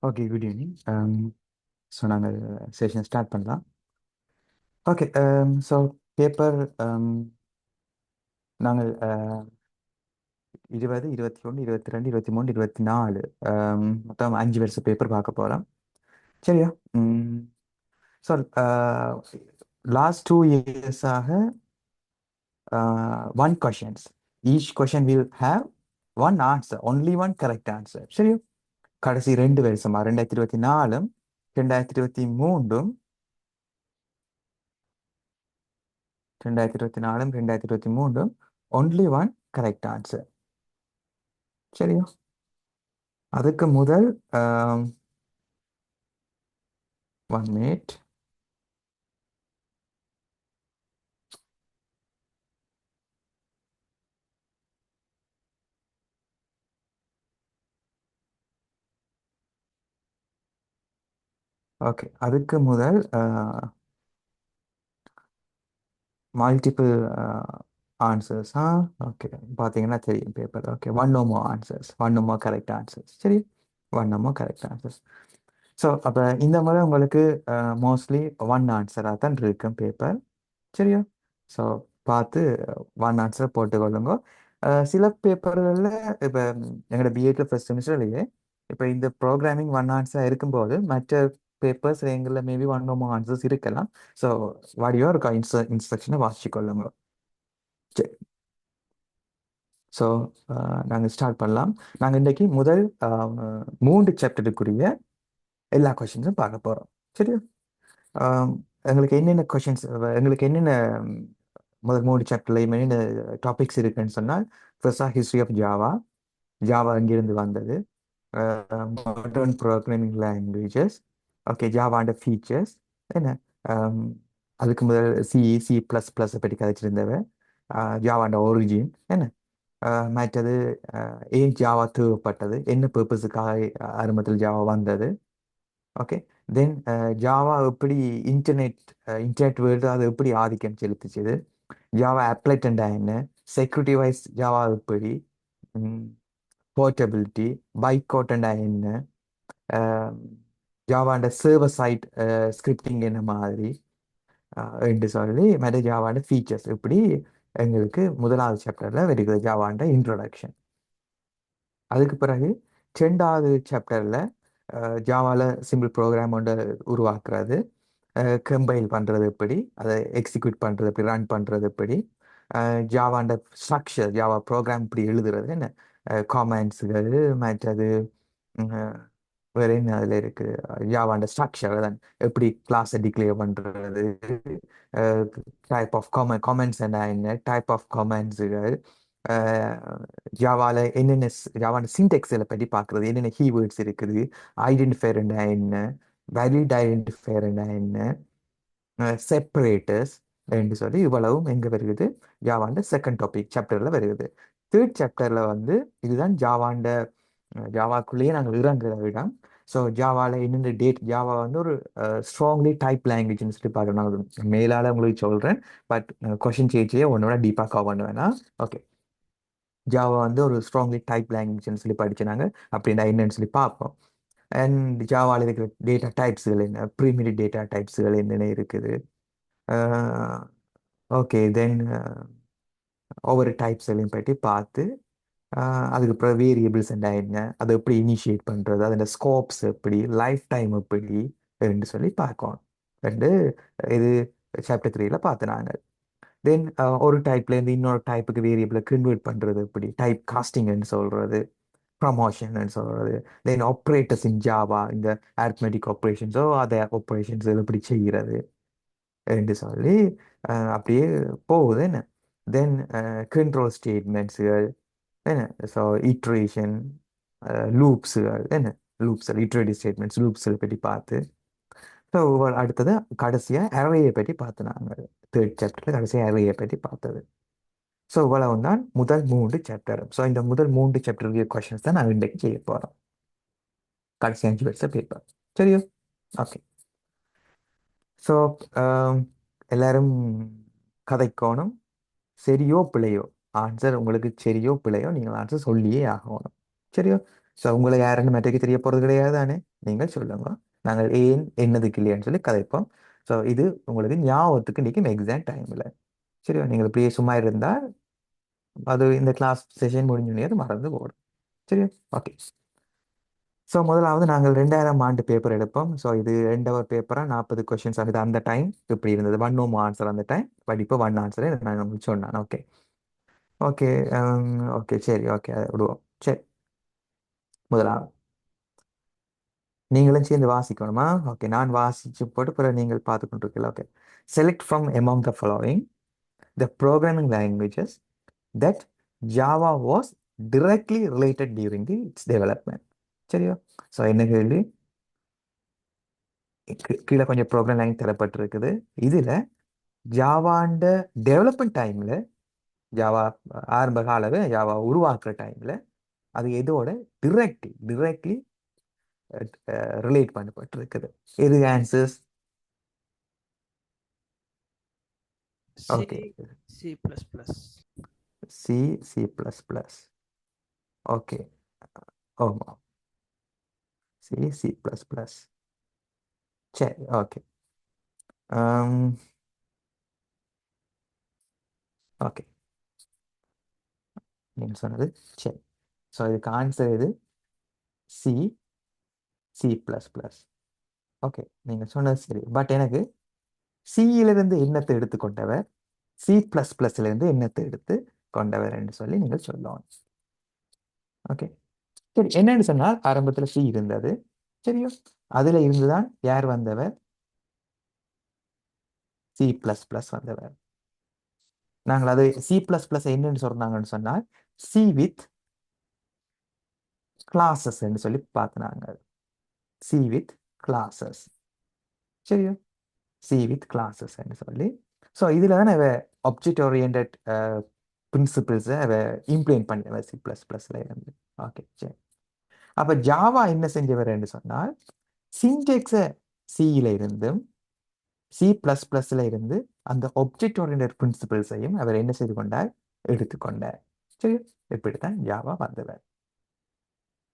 Okay, good evening. So நாங்கள் session start பண்ணலாம். Okay. So paper நாங்கள் 20, 21, 22, 23, 24 மொத்தம் 5 வருஷம் பேப்பர் பார்க்க போகிறோம். சரியா? ஸோ லாஸ்ட் 2 இயர்ஸாக one questions. Each question will have one answer, only one correct answer. சரியா? கடைசி 2 வருஷமா 2024 2023 2024 ஒன்லி ஒன் கரெக்ட் ஆன்சர். சரியா? அதுக்கு முதல் ஒன் மினிட். ஓகே, அதுக்கு முதல் மல்டிபிள் ஆன்சர்ஸ். ஓகே, பார்த்தீங்கன்னா தெரியும் பேப்பர். Okay, one no more answers, one no more correct answers. சரி, one no more correct answers. So அப்போ இந்த முறை உங்களுக்கு மோஸ்ட்லி ஒன் ஆன்சராக தான் இருக்கும் பேப்பர். சரியா? ஸோ பார்த்து ஒன் ஆன்சர் போட்டுக்கொள்ளுங்க. சில பேப்பர்களில் இப்போ எங்களோட பிஏக்கு ஃபர்ஸ்ட் செமிஸ்டர்லேயே இப்போ இந்த ப்ரோக்ராமிங் ஒன் ஆன்சர் இருக்கும்போது மற்ற பேப்பர்ஸ் எங்களில் மேபி ஒன் நோ ஆன்சர்ஸ் இருக்கலாம். ஸோ வாடியோ இருக்கா இன்ஸ்ட்ரக்ஷனை வாசிச்சுக்கொள்ளுங்க. சரி. ஸோ நாங்கள் ஸ்டார்ட் பண்ணலாம். நாங்கள் இன்றைக்கி முதல் 3 சாப்டருக்குரிய எல்லா கொஷின்ஸும் பார்க்க போகிறோம். சரியா? ஆம், எங்களுக்கு என்னென்ன கொஷின்ஸ், எங்களுக்கு என்னென்ன முதல் 3 சாப்டர்லையும் என்னென்ன டாபிக்ஸ் இருக்குன்னு சொன்னால், ஃபர்ஸ்டாக ஹிஸ்ட்ரி ஆஃப் ஜாவா, ஜாவா எங்கிருந்து வந்தது, மாடர்ன் ப்ரோக்ராமிங் லாங்குவேஜஸ், ஓகே, ஜாவாண்ட ஃபீச்சர்ஸ் என்ன, ஆம், அதுக்கு முதல் சி ப்ளஸ் ப்ளஸ் பற்றி கதைச்சிருந்தவ, ஜாவாண்ட ஒரிஜின் என்ன, மற்றது ஏன் ஜாவா தேவைப்பட்டது, என்ன பர்பஸுக்காக ஆரம்பத்தில் ஜாவா வந்தது. ஓகே. தென் ஜாவா எப்படி இன்டர்நெட் வேர்ல்டு அது எப்படி ஆதிக்கம் செலுத்துச்சுது, ஜாவா அப்ளைட்டண்டா என்ன, செக்யூரிட்டி வைஸ் ஜாவா எப்படி, போர்ட்டபிலிட்டி, பைக்கோட்டண்டா என்ன, ஜாவாண்ட சர்வர் சைட் ஸ்கிரிப்டிங் என்ன மாதிரி என்று சொல்லி மற்ற ஜாவாண்ட ஃபீச்சர்ஸ் இப்படி எங்களுக்கு முதலாவது சாப்டர்ல வருகிறது ஜாவாண்ட இன்ட்ரோடக்ஷன். அதுக்கு பிறகு 2வது சாப்டர்ல ஜாவால சிம்பிள் ப்ரோக்ராம் ஒன்று உருவாக்குறது, கம்பைல் பண்ணுறது எப்படி, அதை எக்ஸிக்யூட் பண்ணுறது எப்படி, ரன் பண்ணுறது எப்படி, ஜாவாண்ட ஸ்ட்ரக்சர், ஜாவா ப்ரோக்ராம் இப்படி எழுதுறது என்ன, காமெண்ட்ஸுகள், மற்றது வேற என்ன அதில் இருக்குது, ஜாவாண்ட ஸ்ட்ரக்சர் தான் எப்படி கிளாஸை டிக்ளேர் பண்ணுறது, டைப் ஆஃப் காமெண்ட்ஸ் என்ன டைப் ஆஃப் காமெண்ட்ஸுகள், ஜாவால என்னென்ன ஜாவான சின்டெக்ஸில் பற்றி பார்க்குறது, என்னென்ன கீவேர்ட்ஸ் இருக்குது, ஐடென்டிஃபையர்னா என்ன, வேலிட் ஐடென்டிஃபையர்னா என்ன, செப்பரேட்டர்ஸ் என்று சொல்லி இவ்வளவும் எங்கே வருகிறது, ஜாவாண்ட செகண்ட் டாபிக் சாப்டரில் வருகிறது. தேர்ட் சாப்டரில் வந்து இதுதான் ஜாவாக்குள்ளேயே நாங்கள் இறங்குற இடம். ஸோ ஜாவாவில் என்னென்ன ஜாவா வந்து ஒரு ஸ்ட்ராங்லி டைப் லாங்குவேஜ்னு சொல்லி பார்க்குறோம். நான் மேலால் உங்களுக்கு சொல்கிறேன், பட் கொஷின் சேச்சியே ஒன்றோட டீப்பாக கவர் பண்ணுவேன்னா. ஓகே, ஜாவா வந்து ஒரு ஸ்ட்ராங்லி டைப் லாங்குவேஜ்னு சொல்லி படிச்சுனாங்க, அப்படின்னா என்னன்னு சொல்லி பார்ப்போம். அண்ட் ஜாவாவில் இருக்கிற டேட்டா டைப்ஸுகள் என்ன, ப்ரீமிரி டேட்டா டைப்ஸுகள் என்னென்ன இருக்குது. ஓகே, தென் ஒவ்வொரு டைப்ஸ்களையும் பற்றி பார்த்து, அதுக்கப்புறம் வேரியபிள்ஸ் என்ன, அதை எப்படி இனிஷியேட் பண்ணுறது, அதோட ஸ்கோப்ஸ் எப்படி, லைஃப் டைம் எப்படி என்று சொல்லி பார்க்கணும். ரெண்டு இது சாப்டர் 3ல பார்த்துனாங்க. தென் ஒரு டைப்லேருந்து இன்னொரு டைப்புக்கு வேரியபிளை கன்வெர்ட் பண்ணுறது எப்படி, டைப் காஸ்டிங்னு சொல்கிறது, ப்ரமோஷன் சொல்கிறது, தென் ஆப்ரேட்டர்ஸ் இன் ஜாவா, இந்த arithmetic ஆப்ரேஷன்ஸோ அதை ஆப்ரேஷன்ஸ் எப்படி செய்கிறது என்று சொல்லி அப்படியே போகுது என்ன. தென் கண்ட்ரோல் ஸ்டேட்மெண்ட்ஸுகள் என்ன, ஸோ இட்ரேஷன், லூப்ஸுகள் என்ன, லூப்ஸ் இட்ரேட்டிவ் ஸ்டேட்மெண்ட்ஸ் லூப்ஸை பற்றி பார்த்து, ஸோ அடுத்தது கடைசியாக அரேயை பற்றி பார்த்து நாங்கள் தேர்ட் சாப்டரில் கடைசியாக அரேயை பற்றி பார்த்தது. ஸோ இவ்வளவு தான் முதல் 3 சாப்டர். ஸோ இந்த முதல் 3 சாப்டருக்கு கொஷின்ஸ் தான் நாங்கள் இன்றைக்கு செய்ய போகிறோம், கடைசி 5 வருஷம் பேப்பர். சரியோ? ஓகே. ஸோ எல்லாரும் கதைக்கோணும். சரியோ பிழையோ ஆன்சர், உங்களுக்கு சரியோ பிழையோ நீங்கள் ஆன்சர் சொல்லியே ஆகணும். சரியோ? ஸோ உங்களை யாருன்னு மெட்ரிக்கு தெரிய போகிறது கிடையாது தானே. நீங்கள் சொல்லுங்க, நாங்கள் ஏன் என்னதுக்கு இல்லையான்னு சொல்லி கதைப்போம். ஸோ இது உங்களுக்கு ஞாபகத்துக்கு நிற்கும் எக்ஸாம் டைமில். சரியா, நீங்கள் இப்படியே சும்மா இருந்தால் அது இந்த கிளாஸ் செஷன் முடிஞ்சோடனே அது மறந்து போடும். சரியா, ஓகே. ஸோ முதலாவது நாங்கள் 2000 பேப்பர் எடுப்போம். ஸோ இது 2 ஹவர் பேப்பராக 40 கொஷின்ஸ் ஆகுது. அந்த டைம் இப்படி இருந்தது, 1 ஆன்சர் அந்த டைம். பட் இப்போ 1 ஆன்சரே நான் சொன்னேன். Okay okay. ஓகே சரி, ஓகே அதை விடுவோம். சரி, முதலாவது நீங்களும் சேர்ந்து வாசிக்கணுமா? ஓகே, நான் வாசிச்சு போட்டு பிறகு நீங்கள் பார்த்து கொண்டிருக்கீங்களா? Okay. Select from among the following the programming languages that Java was directly related during its development. சரியா? ஸோ என்ன கேள்வி? கீழே கொஞ்சம் ப்ரோக்ராம் லைன் தரப்பட்டிருக்குது. இதில் ஜாவாண்ட டெவலப்மெண்ட் டைமில், ஜாவா ஆரம்ப காலவே ஜாவா உருவாக்குற டைமில் அது எதோட டிரெக்ட்லி ரிலேட் பண்ணப்பட்டிருக்குது. எது answers? Okay, C, C++. C, C plus plus. Okay, ஆமாம், சி, சி ப்ளஸ் ப்ளஸ். சரி, ஓகே. ஓகே, நீங்கள் சொன்னது சரி. ஸோ இதுக்கு ஆன்சர் இது C, C plus plus. Okay, நீங்கள் சொன்னது சரி. பட் எனக்கு சியிலிருந்து எண்ணத்தை எடுத்துக்கொண்டவர், சி ப்ளஸ் ப்ளஸ்லேருந்து எண்ணத்தை எடுத்து கொண்டவர் என்று சொல்லி நீங்கள் சொல்லலாம். ஓகே சரி, என்னன்னு சொன்னால் ஆரம்பத்தில் சி இருந்தது. சரியோ, அதில் இருந்துதான் யார் வந்தவர்? சி ப்ளஸ் ப்ளஸ் வந்தவர். நாங்கள் அது சி ப்ளஸ் ப்ளஸ் என்னன்னு சொன்னாங்கன்னு சொன்னால் சி வித் கிளாஸஸ் சொல்லி பார்த்தினாங்க. C with classes. சரியோ, சி வித் கிளாஸஸ் சொல்லி. ஸோ இதில் தான் அவ ஆப்ஜெக்ட் ஓரியன்ட் பிரின்சிபிள்ஸை அவ இம்ப்ளிமெண்ட் பண்ணிடுவ சி ப்ளஸ் ப்ளஸ்ல இருந்து. ஓகே சரி. அப்போ ஜாவா என்ன செஞ்சவர் என்று சொன்னால் சின்டெக்ஸை சியில இருந்தும் சி ப்ளஸ் ப்ளஸ்ல இருந்து அந்த ஆப்ஜெக்ட் ஓரியன்ட் பிரின்சிபிள்ஸையும் அவர் என்ன செய்து கொண்டார்? எடுத்துக்கொண்டார். சரி, இப்படித்தான் ஜாவா வந்தவர்.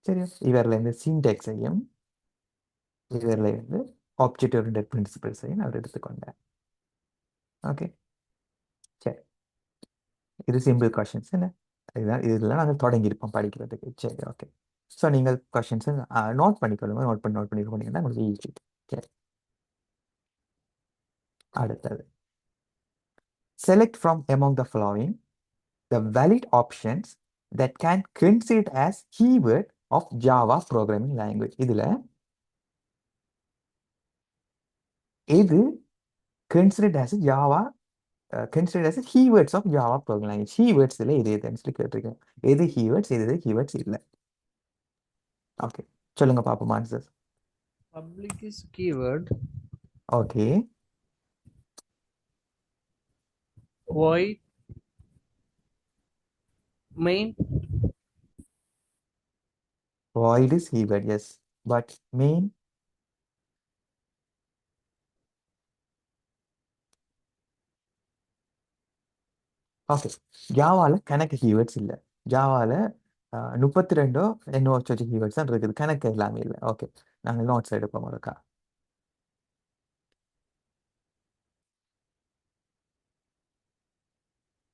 சரி, இவரில் இருந்து சின்டெக்ஸையும் இவரில் இருந்து ஆப்ஜெக்ட் ஓரியன்ட் பிரின்சிபிள்ஸையும் அவர் எடுத்துக்கொண்டார். ஓகே சரி, இது சிம்பிள் கொஷின்ஸ் என்ன. இதுதான், இதெல்லாம் நாங்கள் தொடங்கியிருப்போம் படிக்கிறதுக்கு. சரி, ஓகே. ஸோ நீங்கள் கொஷின்ஸை நோட் பண்ணிக்கொள்ளுங்க. நோட் பண்ணி போனீங்கன்னா உங்களுக்கு ஈஸி. சரி, அடுத்தது select from among the following the valid options that can considered as keyword of Java programming language. இதுல எது considered as Java considered as keywords of Java programming language? keywords இதுல எது எதுன்னு கேட்டிருக்கேன். எது keywords, எது keywords இல்லை? ஓகே, சொல்லுங்க பாப்போம் answer. Public is keyword. Okay, Void, main. void is keyword, yes, but main. Okay, ஜாவால கணக்கு கீவேர்ட்ஸ் இல்லை. ஜாவால 32 என்னோ வச்சு கீவேர்ட்ஸ் தான் இருக்குது, கணக்கு எல்லாமே இல்லை. ஓகே, நாங்கள் நோட்ஸ் எடுப்போம் ஒருக்கா.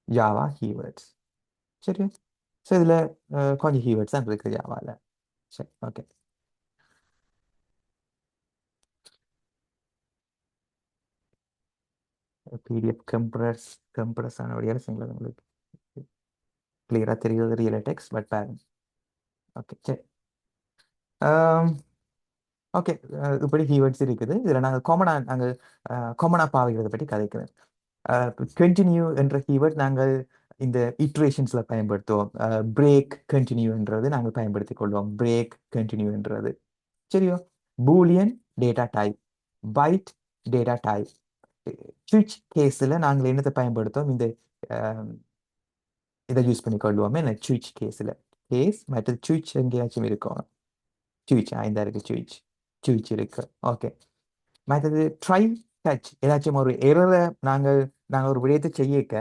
Java keywords. சரி, ஸோ இதில் கொஞ்சம் கீவேர்ட்ஸ் தான் இருக்குது ஜாவாவில். சரி, ஓகே. பிடிஎஃப் கம்ப்ரஸ் ஆன வழியால் சிங்களது உங்களுக்கு கிளியராக தெரியுது ரியல் டெக்ஸ்ட், பட் பாருங்க. ஓகே சரி, ஓகே. இப்படி கீவேர்ட்ஸ் இருக்குது. இதில் நாங்கள் காமனாக பாவிக்கிறதை பற்றி கதைக்கிறேன். கண்டினியூ என்ற கீவேர்ட் நாங்கள் இந்த இட்ரேஷன்ஸில் பயன்படுத்துவோம். பிரேக் கண்டினியூன்றது நாங்கள் பயன்படுத்திக் கொள்வோம். பிரேக் கண்டினியூன்றது சரியோ. Boolean data type, byte data type. சுவிட்ச் கேஸில் நாங்கள் என்னத்தை பயன்படுத்துவோம்? இதை யூஸ் பண்ணிக்கொள்வோமே. சுவிட்ச் கேஸில் கேஸ் மற்றது சுவிட்ச் எங்கேயாச்சும் இருக்கும். சுவிட்ச் இந்த இருக்கு, சுவிட்ச் இருக்கு. ஓகே, மற்றது ட்ரை டச். ஏதாச்சும் ஒரு எரரை நாங்கள் ஒரு விடயத்தை செய்யக்க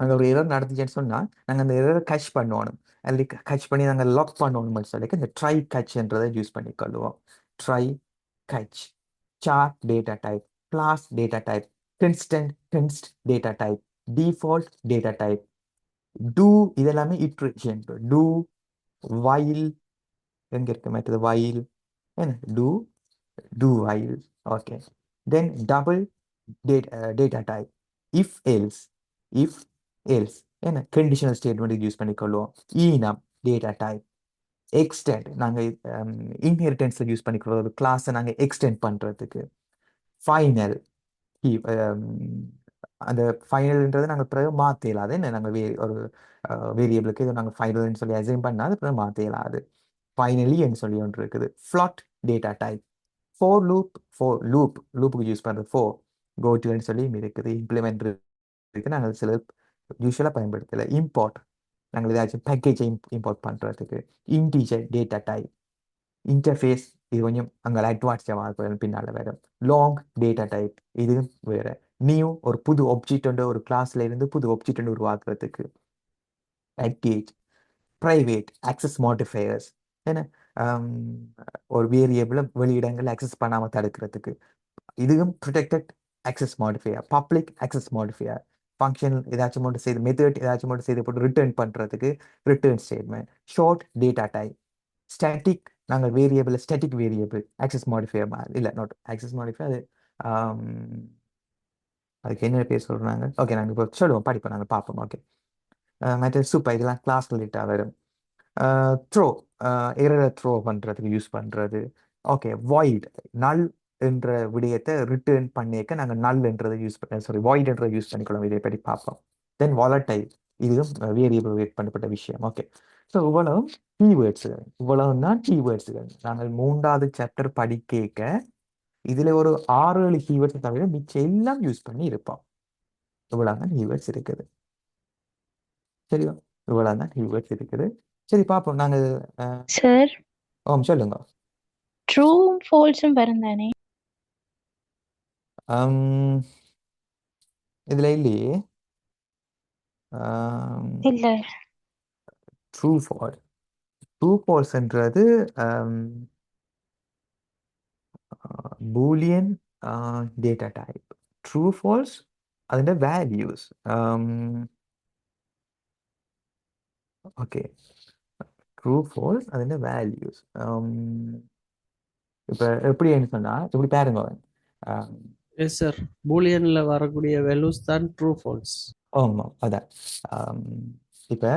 அங்கே ஒரு எரர் நடந்துச்சுன்னு சொன்னால் நாங்கள் அந்த எரரை கட்ச் பண்ணணும். அல்லது கட்ச் பண்ணி நாங்கள் லாக் பண்ணணும்னு சொல்லி இந்த ட்ரை கட்ச்ன்றதை யூஸ் பண்ணிக்கொள்வோம். Try catch. Char data type, class data type, constant const data type, default data type, do இதெல்லாமே இட்ரேஷன். டூ வைல் எங்க இருக்கு மற்றது வைல் என்ன do do while. Okay. Then double data type, if else. If else என்ன conditional statement use பண்ணிக்கொள்வோம். Enum data type. Extend நாங்கள் இன்ஹெரிட்டன்ஸில் use பண்ணிக்கிறோம் ஒரு கிளாஸை நாங்கள் எக்ஸ்டெண்ட் பண்ணுறதுக்கு. ஃபைனல் அந்த ஃபைனல்ன்றது நாங்கள் பிறகு மாற்ற இயலாது. என்ன நாங்கள் ஒரு வேரியபிளுக்கு இதை நாங்கள் ஃபைனல்னு சொல்லி அசைன் பண்ணால் அது பிறகு மாற்ற இயலாது. ஃபைனலி என்று சொல்லி ஒன்று இருக்குது. Float data type. For loop. லூப்புக்கு யூஸ் பண்ணுறது ஃபோர். கோட்டுன்னு சொல்லி இருக்குது. இம்ப்ளிமெண்ட் இருக்கு. நாங்கள் சில யூஸ்வலாக பயன்படுத்தலை. இம்போர்ட் நாங்கள் ஏதாச்சும் பேக்கேஜை இம்போர்ட் பண்ணுறதுக்கு. Integer data type. இன்டர்ஃபேஸ் இது கொஞ்சம் அங்கே அட்வான்ஸ்டாக பின்னால் வேறு. லாங் டேட்டா டைப் இது வேறு. நியூ ஒரு புது ஒப்ஜெக்ட் ஒரு கிளாஸ்ல இருந்து புது ஒப்ஜெக்ட் உருவாக்குறதுக்கு. பேக்கேஜ். ப்ரைவேட் ஆக்சஸ் மாடிஃபையர்ஸ் ஏன்னா ஒரு வேரியபிளை வெளியிடங்கள் ஆக்சஸ் பண்ணாமல் தடுக்கிறதுக்கு. இதுவும் protected access modifier. Public access modifier function ஏதாச்சும் மட்டும் செய்து மெத்தட் ஏதாச்சும் மட்டும் செய்து போட்டு ரிட்டர்ன் பண்ணுறதுக்கு return statement. Short data type. Static நாங்கள் variable static variable access modifier இல்லை நாட் ஆக்சஸ் மாடிஃபையர் அது அதுக்கு என்ன பேர் சொல்கிறாங்க. ஓகே நாங்கள் இப்போ சொல்லுவோம் படிப்போம் நாங்கள் பார்ப்போம். ஓகே. மற்ற சூப்பர் இதெல்லாம் கிளாஸ் ரிலேட்டாக வரும். த்ரோ எரரை த்ரோ பண்ணுறதுக்கு யூஸ் பண்ணுறது. ஓகே. வாய்ட் நல் என்ற விடயத்தை ரிட்டர்ன் பண்ணிக்க நாங்கள் நல்ன்றதை யூஸ் வாய்ட்ன்றதை யூஸ் பண்ணிக்கலாம். இதை பற்றி பார்ப்போம். தென் வாலட்டைல் இதுவும் வேரியபிள் வெயிட் பண்ணப்பட்ட விஷயம். ஓகே. ஸோ இவ்வளவு கீவேர்ட்ஸுகள். இவ்வளவு தான் கீவேர்ட்ஸுகள். நாங்கள் 3வது சாப்டர் படிக்க இதில் ஒரு 6-7 கீவேர்ட்ஸ் தவிர மிச்சம் எல்லாம் யூஸ் பண்ணி இருப்போம். இவ்வளவு தான் கீவேர்ட்ஸ் இருக்குது. சரியா? இவ்வளவு தான் கீவேர்ட்ஸ் இருக்குது. சரி பார்ப்போம் நாங்கள். சார் சொல்லுங்க. ட்ரூவும் ஃபால்ஸும் வரும் தானே? இதுல இல்லையே. இல்ல ட்ரூ ஃபால்ஸ். ட்ரூ ஃபால்ஸ்ன்றது boolean data type. True false അതിൻ്റെ വാല്യൂസ്. ஓகே. ட்ரூ ஃபால்ஸ் അതിൻ്റെ வால்யூஸ். இப்போ எப்படின்னு சொன்னால் இப்படி பாருங்க. எஸ் சார், பூலியன்ல வரக்கூடிய வேல்யூஸ் தான் ட்ரூ ஃபால்ஸ். ஆமாம் அதான். இப்போ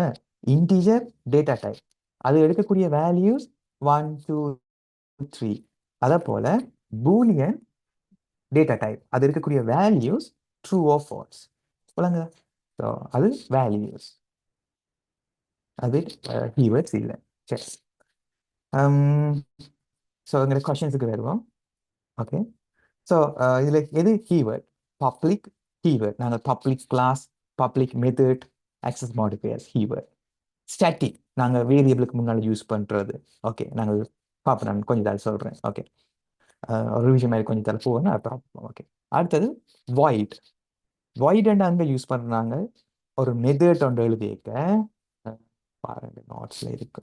இன்டிஜர் டேட்டா டைப் அது எடுக்கக்கூடிய வேல்யூஸ் 1 2 3. அதே போல பூலியன் டேட்டா டைப் அது இருக்கக்கூடிய வேல்யூஸ் ட்ரூ ஆர் ஃபால்ஸ். சொல்லுங்க. ஸோ அது வேல்யூஸ் அது கீவேர்ட்ஸ் இல்லை. சரி. ஸோ எங்களை கொஷின்ஸுக்கு வருவோம். ஓகே. ஸோ இதில் எது கீவேர்ட்? Public keyword. நாங்கள் public class, public method, access modifiers keyword. Static நாங்கள் வேரியபிளுக்கு முன்னால் யூஸ் பண்ணுறது. ஓகே. நாங்கள் பார்ப்போம். நான் கொஞ்சம் தலை சொல்கிறேன். ஓகே. ஒரு விஷயம் மாதிரி கொஞ்சம் தலை போவேன்னா அப்புறம். ஓகே. அடுத்தது வாய்ட். வாய்ட் அங்கே யூஸ் பண்ணுறாங்க ஒரு மெத்தட் ஒன்று எழுதியிருக்க பாருங்க நோட்ஸில் இருக்கு.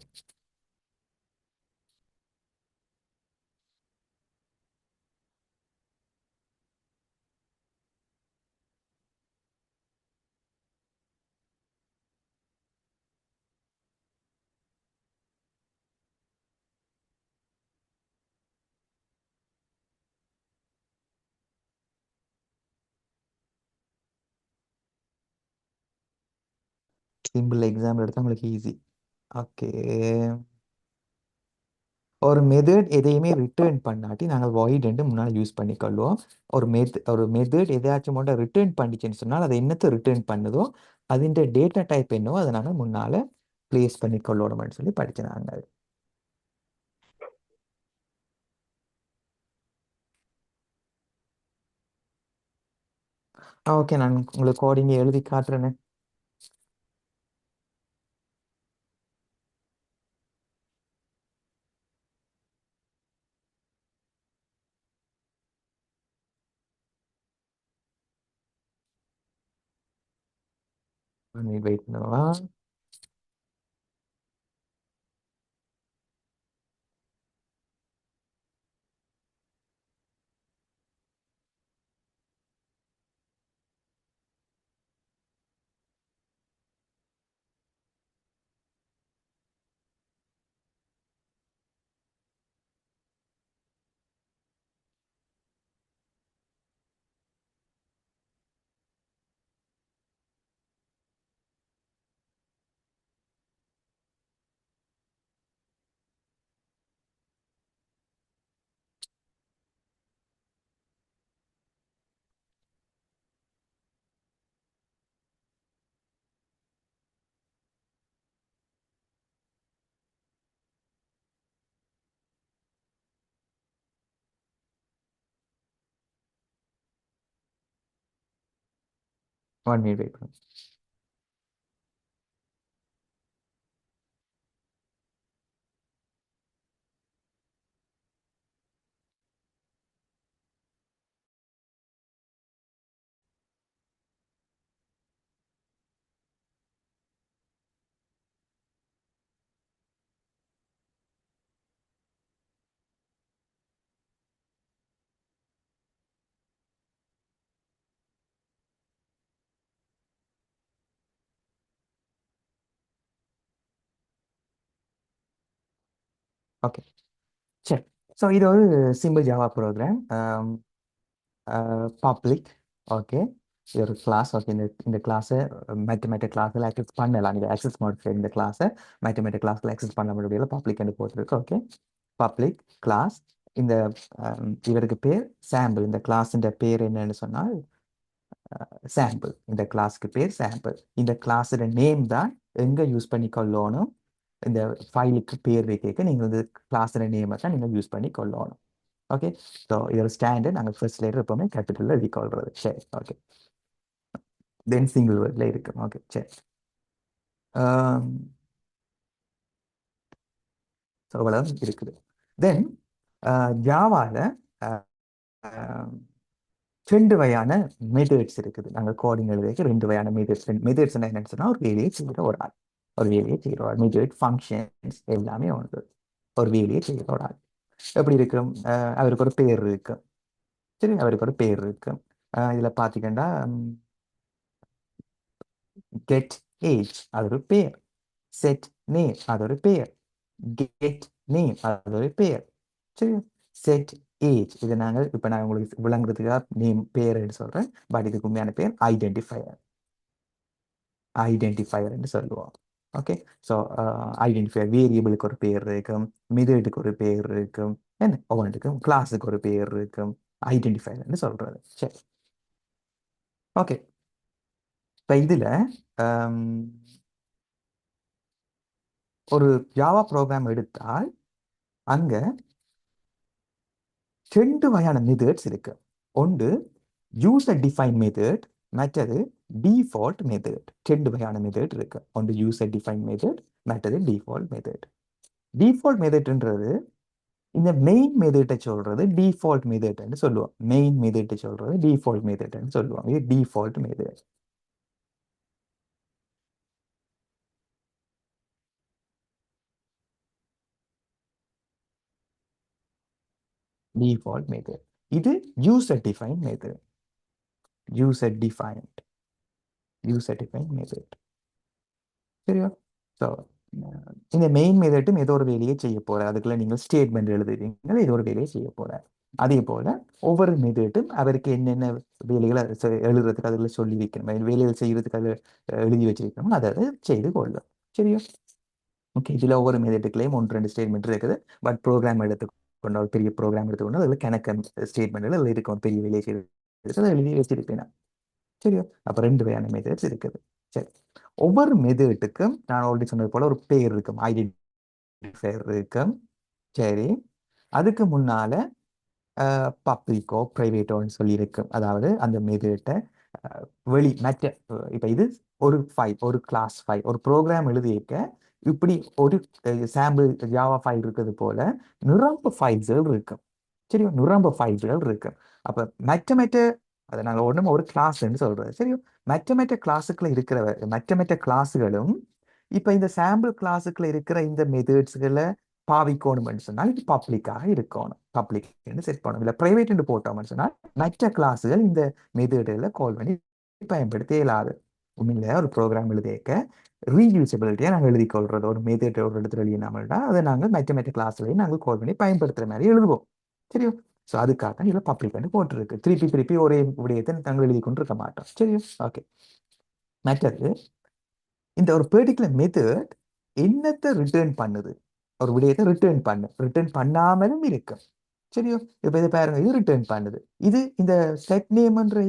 சிம்பிள் எக்ஸாம்பிள் எடுத்தால் உங்களுக்கு ஈஸி. ஓகே. ஒரு மெத்தட் எதையுமே ரிட்டர்ன் பண்ணாட்டி நாங்கள் வாய்ட் என்று முன்னால் யூஸ் பண்ணிக்கொள்வோம். ஒரு மெத்தட் எதையாச்சும் மட்டும் ரிட்டர்ன் பண்ணிச்சுன்னு சொன்னால் அதை என்னத்தை ரிட்டர்ன் பண்ணுதோ அதிൻ്റെ டேட்டா டைப் என்னவோ அதை நாங்கள் முன்னால் பிளேஸ் பண்ணிக்கொள்ளணும்னு சொல்லி படிக்கிறாங்க. ஓகே. நான் உங்களுக்கு கோடிங்க எழுதி காட்டுறேன்னு. வெயிட் பண்ணுவா. ஒன் மினிட் வெயிட் பண்ணுங்க. ஓகே, சரி. ஸோ இது ஒரு simple Java program. Public. Okay, இது ஒரு கிளாஸ். ஓகே, இந்த கிளாஸை மேத்தமேட்டிக் கிளாஸில் ஆக்சஸ் பண்ணலாம். நீங்கள் ஆக்சஸ் மாடிஃபை இந்த கிளாஸை மேத்தமேட்டிக் கிளாஸில் ஆக்சஸ் பண்ண முடியல. பப்ளிக் என்று போட்டிருக்கு. Okay, public class. இந்த இவருக்கு பேர் சாம்பிள். இந்த கிளாஸின் பேர் என்னன்னு சொன்னால் சாம்பிள். இந்த கிளாஸ்க்கு பேர் சாம்பிள். இந்த கிளாஸோட நேம் தான் எங்கே யூஸ் பண்ணி கொள்ளணும். இந்த ஃபைலுக்கு பேர் வைக்க நீங்கள் இந்த கிளாஸோட நேமை தான் நீங்கள் யூஸ் பண்ணி கொள்ளணும். ஓகே, ஸோ இதோட ஸ்டாண்டர்ட் நாங்கள் ஃபர்ஸ்ட் லெட்டர் எப்பவுமே கேபிட்டலில் எழுதிக்கொள்றது. சரி, ஓகே. தென் சிங்கிள் வேர்டில் இருக்கு. ஓகே, சரி. ஸோ அவ்வளவு இருக்குது. தென் ஜாவாவில் ரெண்டு வகையான மெத்தட்ஸ் இருக்குது. நாங்கள் கோடிங் எழுதுறதுக்கு ரெண்டு வகையான மெத்தட்ஸ். மெத்தட்ஸ் என்னன்னு சொன்னால் ஒரு வேலையை செய்கிற ஒரு ஆள், ஒரு வேலையை செய்கிற ஒரு ஆள். மெத்தட் ஃபங்க்ஷன்ஸ் எல்லாமே ஒன்று. ஒரு வேலையை செய்கிற ஒரு ஆள் எப்படி இருக்கும்? அவருக்கு ஒரு பேர் இருக்கு. சரி, அவருக்கு ஒரு பேர் இருக்கு. இதில் பார்த்தீங்கன்னா கெட் ஏஜ் அது ஒரு பேர், செட் நேம் அது ஒரு பேர், கெட் நேம் அது ஒரு பேர். சரி, செட் ஏஜ் இது நாங்கள் இப்போ நான் உங்களுக்கு விளங்குறதுக்காக நேம் பேர்ன்னு சொல்கிறேன். பட் இதுக்கு உண்மையான பேர் ஐடென்டிஃபையர். ஐடென்டிஃபையர்ன்னு சொல்லுவோம். ஓகே, ஸோ ஐடென்டிஃபையர் வேரியபிளுக்கு ஒரு பேர் இருக்கும், மெத்தடுக்கு ஒரு பேர் இருக்கும், என்ன ஒவ்வொன்றுக்கும் கிளாஸுக்கு ஒரு பேர் இருக்கும். ஐடென்டிஃபையர்ன்னு சொல்கிறது. சரி, ஓகே. இப்போ இதில் ஒரு ஜாவா ப்ரோக்ராம் எடுத்தால் அங்கே ரெண்டு வகையான மெத்தட்ஸ் இருக்கு. ஒன்று யூசர் டிஃபைன் மெத்தட், மற்றது டிஃபால்ட் மெத்தட். ரெண்டு வகையான மெத்தட் இருக்கு. ஒன்று யூசர் டிஃபைன் மெத்தட், மற்றது டிஃபால்ட் மெத்தட். டிஃபால்ட் மெத்தட்ன்றது இந்த மெயின் மெத்தட்டை சொல்றது டிஃபால்ட் மெத்தட்னு சொல்லுவோம். மெயின் மெத்தட்டை சொல்றது டிஃபால்ட் மெத்தட்னு சொல்லுவோம். இது டிஃபால்ட் மெத்தட். Default method. இது user define method. User defined method. சரியா? ஸோ இந்த மெயின் மெத்தட்டும் ஏதோ ஒரு வேலையை செய்ய போற, அதுக்குள்ள நீங்கள் ஸ்டேட்மெண்ட் எழுதுறீங்க, ஏதோ ஒரு வேலையை செய்ய போற. அதே போல ஒவ்வொரு மெத்தட்டும் அவருக்கு என்னென்ன வேலைகளை எழுதுறதுக்கு அதில் சொல்லி வைக்கணும், வேலைகள் செய்யறதுக்கு அதில் எழுதி வச்சிருக்கணும், அதை செய்து கொள்ளும். சரியா? ஓகே, இதில் ஒவ்வொரு மெத்தட்டுக்குள்ளேயும் ஒன்று ரெண்டு ஸ்டேட்மெண்ட் இருக்குது. பட் ப்ரோக்ராம் எடுத்துக்கொண்ட ஒரு பெரிய ப்ரோக்ராம் எடுத்துக்கொண்டு அதில் கணக்கு ஸ்டேட்மெண்ட்கள் அதில் இருக்கும். பெரிய வேலையை செய்யறது அதை எழுதி வச்சிருப்பேன். சரியா? அப்போ ரெண்டு வகையான மெத்தட்ஸ் இருக்குது. சரி, ஒவ்வொரு மெத்தட்டுக்கும் நான் ஆல்ரெடி சொன்னது போல ஒரு பேர் இருக்கும், ஐடென்டிஃபையர் இருக்கும். சரி, அதுக்கு முன்னால பப்ளிக்கோ பிரைவேட்டோன்னு சொல்லி இருக்கும். அதாவது அந்த மெத்தட்டை மற்ற இப்போ இது ஒரு ஃபைல், ஒரு கிளாஸ் ஃபைல், ஒரு ப்ரோக்ராம் எழுதியிருக்க இப்படி ஒரு சாம்பிள் ஜாவா ஃபைல் இருக்கிறது போல நிரம்ப ஃபைல்ஸ்கள் இருக்கும். சரியா? நிரம்ப ஃபைல்ஸ்கள் இருக்கு. அப்போ மற்ற அதை நாங்கள் ஒன்றும் ஒரு கிளாஸ்ன்னு சொல்றது சரியோ. மற்ற கிளாஸுக்குள்ள இருக்கிற மற்ற கிளாஸுகளும் இப்போ இந்த சாம்பிள் கிளாஸுக்குள்ள இருக்கிற இந்த மெத்தட்ஸ்களை பாவிக்கணும்னு சொன்னால் இது பப்ளிக்காக இருக்கணும். பப்ளிக்னு செட் பண்ணணும். இல்லை ப்ரைவேட்னு போட்டோம்னு சொன்னால் மற்ற கிளாஸுகள் இந்த மெத்தடில் கால் பண்ணி பயன்படுத்த இயலாது. உண்மையில ஒரு ப்ரோக்ராம் எழுதிக்க ரீயூசபிலிட்டியாக நாங்கள் எழுதி கொள்றது ஒரு மெத்தட் ஒரு இடத்துல எழுதினாமல்டா அதை நாங்கள் மற்ற கிளாஸ்லையும் நாங்கள் கால் பண்ணி பயன்படுத்துகிற மாதிரி எழுதுவோம் சரியோ. ஸோ அதுக்காக தான் இதில் பப்ளிக்னு போட்டிருக்கு. திருப்பி ஒரே விடயத்தை நாங்கள் எழுதி கொண்டு இருக்க மாட்டோம் சரியோ. ஓகே, மற்றது இந்த ஒரு பெர்டிகுலர் மெத்தட் என்னத்தை ரிட்டர்ன் பண்ணுது, ஒரு விடயத்தை ரிட்டர்ன் பண்ணாமலும் இருக்கும் சரியோ. இப்போ இதை பாருங்க, இது ரிட்டர்ன் பண்ணுது. இது இந்த செட் நேம் என்ற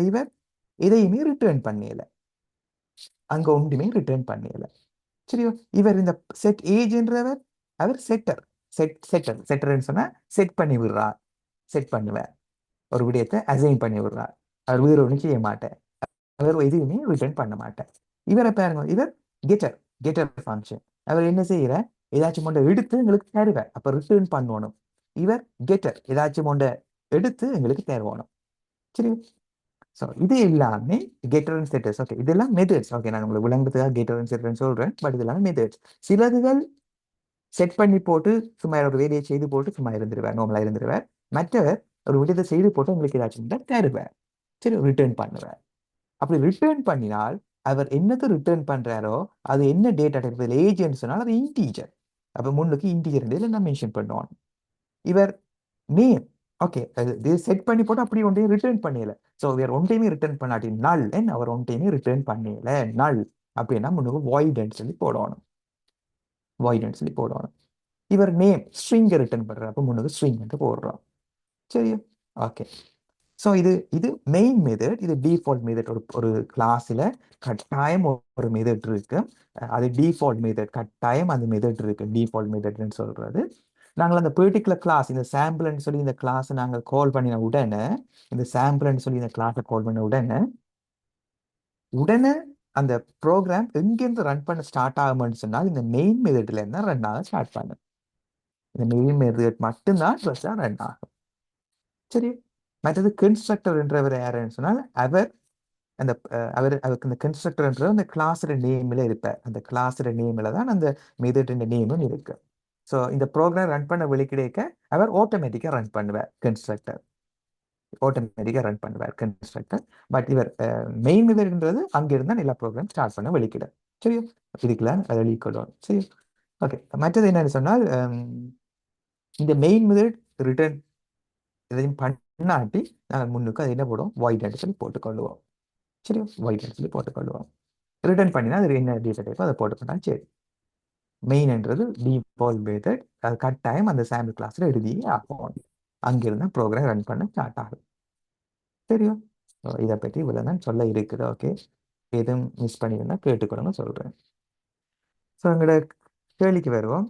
இவர் எதையுமே ரிட்டர்ன் பண்ணல, அங்க ஒன்றுமே ரிட்டர்ன் பண்ணல சரியோ. இவர் இந்த செட் ஏஜ் என்றவர் அவர் செட்டர்ன்னு சொன்னா செட் பண்ணி விடுறார், செட் பண்ணுவார், ஒரு விடயத்தை அசைன் பண்ணி விடுறார். அவர் வேறு ஒன்றும் செய்ய மாட்டார், அவர் எதுவுமே ரிட்டர்ன் பண்ண மாட்டார். இவரை பாருங்க, இவர் கெட்டர் ஃபங்க்ஷன். அவர் என்ன செய்யற, ஏதாச்சும் ஒன்றை எடுத்து எங்களுக்கு தருவார், அப்ப ரிட்டர்ன் பண்ணணும். இவர் கெட்டர், ஏதாச்சும் ஒன்றை எடுத்து எங்களுக்கு தருவணும் சரி. ஸோ இது எல்லாமே கெட்டர் அண்ட் செட்டர்ஸ். ஓகே, இதெல்லாம் மெத்தட்ஸ். ஓகே, நான் உங்களுக்கு விளங்குறதுக்காக கெட்டர் அண்ட் செட்டர்ன்னு சொல்றேன், பட் இதெல்லாம் மெத்தட்ஸ். சிலதுகள் செட் பண்ணி போட்டு சும்மா ஒரு வேலையை செய்து போட்டு சும்மா இருந்துருவார், நார்மலாக இருந்துருவார். மற்றவர் ஒரு விடயத்தை செய்து போட்டு உங்களுக்கு ஏதாச்சும் தருவார், சரி, ரிட்டர்ன் பண்ணுவார். அப்படி ரிட்டர்ன் பண்ணினால் அவர் என்னத்தை ரிட்டர்ன் பண்றாரோ அது என்ன டேட்டா டைப், ஏஜ்னு சொன்னால் அது இன்டீஜர். அப்போ முன்னுக்கு இன்டீஜர் நான் மென்ஷன் பண்ணுவோம். இவர் நேம், ஓகே, இது செட் பண்ணி போட்டு அப்படி ஒன்றையும் ரிட்டர்ன் பண்ணல. ஸோ இவர் ஒன்றையுமே ரிட்டர்ன் பண்ணாட்டி நல், அவர் ஒன்றையுமே ரிட்டர்ன் பண்ணல நல் அப்படின்னா முன்னுக்கு வாய்டுன்னு சொல்லி போடணும், இவர் நேம் ஸ்ட்ரிங்கை ரிட்டர்ன் பண்றப்ப முன்னுக்கு ஸ்ட்ரிங் போடுறோம் சரியா. ஓகே, ஸோ இது மெயின் மெத்தட். இது டிஃபால்ட் மெத்தட். ஒரு கிளாஸில் கட்டாயம் ஒரு மெத்தட் இருக்கு, அது டிஃபால்ட் மெத்தட். கட்டாயம் அந்த மெத்தட் இருக்கு, டிஃபால்ட் மெத்தட்னு சொல்றது. நாங்கள் அந்த பெர்டிகுலர் கிளாஸ், இந்த சாம்பிள்னு சொல்லி இந்த கிளாஸை நாங்கள் கால் பண்ணின உடனே, இந்த சாம்பிள்னு சொல்லி இந்த கிளாஸை கால் பண்ண உடனே அந்த ப்ரோக்ராம் எங்கேருந்து ரன் பண்ண ஸ்டார்ட் ஆகும்னு சொன்னால் இந்த மெயின் மெத்தட்ல இருந்தால் ரன் ஆக ஸ்டார்ட் பண்ணும். இந்த மெயின் மெத்தட் மட்டும்தான் ரன் ஆகும் சரி. மற்றது கன்ஸ்ட்ரக்டர் என்றவர் யாருன்னு சொன்னால் அவருக்கு இந்த கன்ஸ்ட்ரக்டர் என்ற அந்த கிளாஸோட நேமில் இருப்பார். அந்த கிளாஸோட நேமில் தான் அந்த மெத்தட் நேமும் இருக்கு. ஸோ இந்த ப்ரோக்ராம் ரன் பண்ண வெளிக்கிடைக்க அவர் ஆட்டோமேட்டிக்காக ரன் பண்ணுவார் கன்ஸ்ட்ரக்டர், பட் இவர் மெயின் மெத்தட்ன்றது அங்கிருந்தா எல்லா ப்ரோக்ராம் ஸ்டார்ட் பண்ண வெளிக்கிட சரியா. இதுக்கெல்லாம் அதை வெளிக்கொள்ளும் சரி. ஓகே, மற்றது என்னன்னு சொன்னால் இந்த மெயின் மெத்தட் ரிட்டர்ன் இதையும் பண்ணாட்டி நாங்கள் முன்னுக்கு அது என்ன போடுவோம், வாய்ட் சொல்லி போட்டுக்கொள்ளுவோம் சரி. வாய்ட் சொல்லி போட்டுக்கொள்ளுவோம். ரிட்டர்ன் பண்ணினா அது என்ன டேட்டா டைப்போ அதை போட்டுக்கொண்டா சரி. மெயின்ன்றது டிஃபால்ட் மெத்தட், அது கட்டாயம் அந்த சாம்பிள் கிளாஸில் எழுதி ஆகும், அங்கிருந்தா ப்ரோக்ராம் ரன் பண்ண ஸ்டார்ட் ஆகும் தெரியும். இதை பற்றி இவ்வளோ தான் சொல்ல இருக்குது. ஓகே, எதுவும் மிஸ் பண்ணியிருந்தா கேட்டுக்கொடுங்க சொல்கிறேன். ஸோ எங்களோட கேள்விக்கு வருவோம்.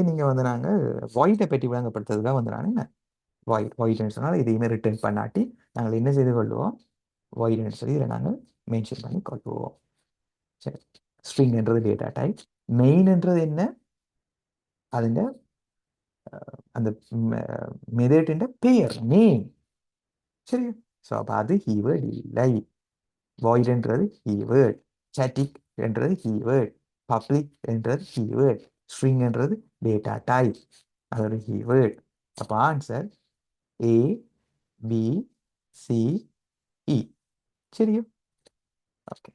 நீங்கள் வந்து நாங்கள் வாய்ட்டை பற்றி விளங்கப்படுத்துறதுக்காக வந்து நான் என்ன வாய்ட்னு சொன்னால் இதையுமே ரிட்டர்ன் பண்ணாட்டி நாங்கள் என்ன செய்து கொள்வோம், வாய்ட்னு சொல்லி இதை நாங்கள் மென்ஷன் பண்ணி கொள்வோம் சரி. ஸ்ட்ரிங்ன்றது டேட்டா டைப், மெயின்ன்றது என்ன, അതിൻ്റെ அந்த மெத்தடின் பெயர் நேம் சரி. ஸோ அப்போ அது கீவேர்ட் இல்லை. வாய்ட்ன்றது கீவேர்ட், ஸ்டாட்டிக் என்றது கீவேர்ட், பப்ளிக் என்றது கீவேர்ட், ஸ்ட்ரிங்ன்றது டேட்டா டைப், அதோட கீவேர்ட். அப்போ answer A B C E சரியா. ஓகே,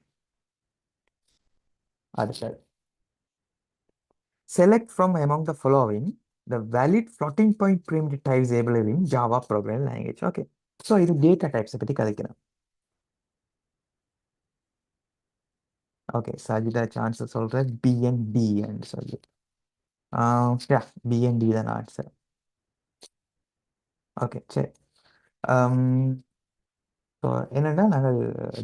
அடுத்தது select from among the following the valid floating point primitive types available in Java programming language. Okay, so இது data types பற்றி கதைக்கிறோம். Okay, சஜிதா cancer சொல்கிறேன் பிஎன்டின்னு சொல்லி. BNT தான் answer. Okay சரி. So என்னென்னா நாங்கள்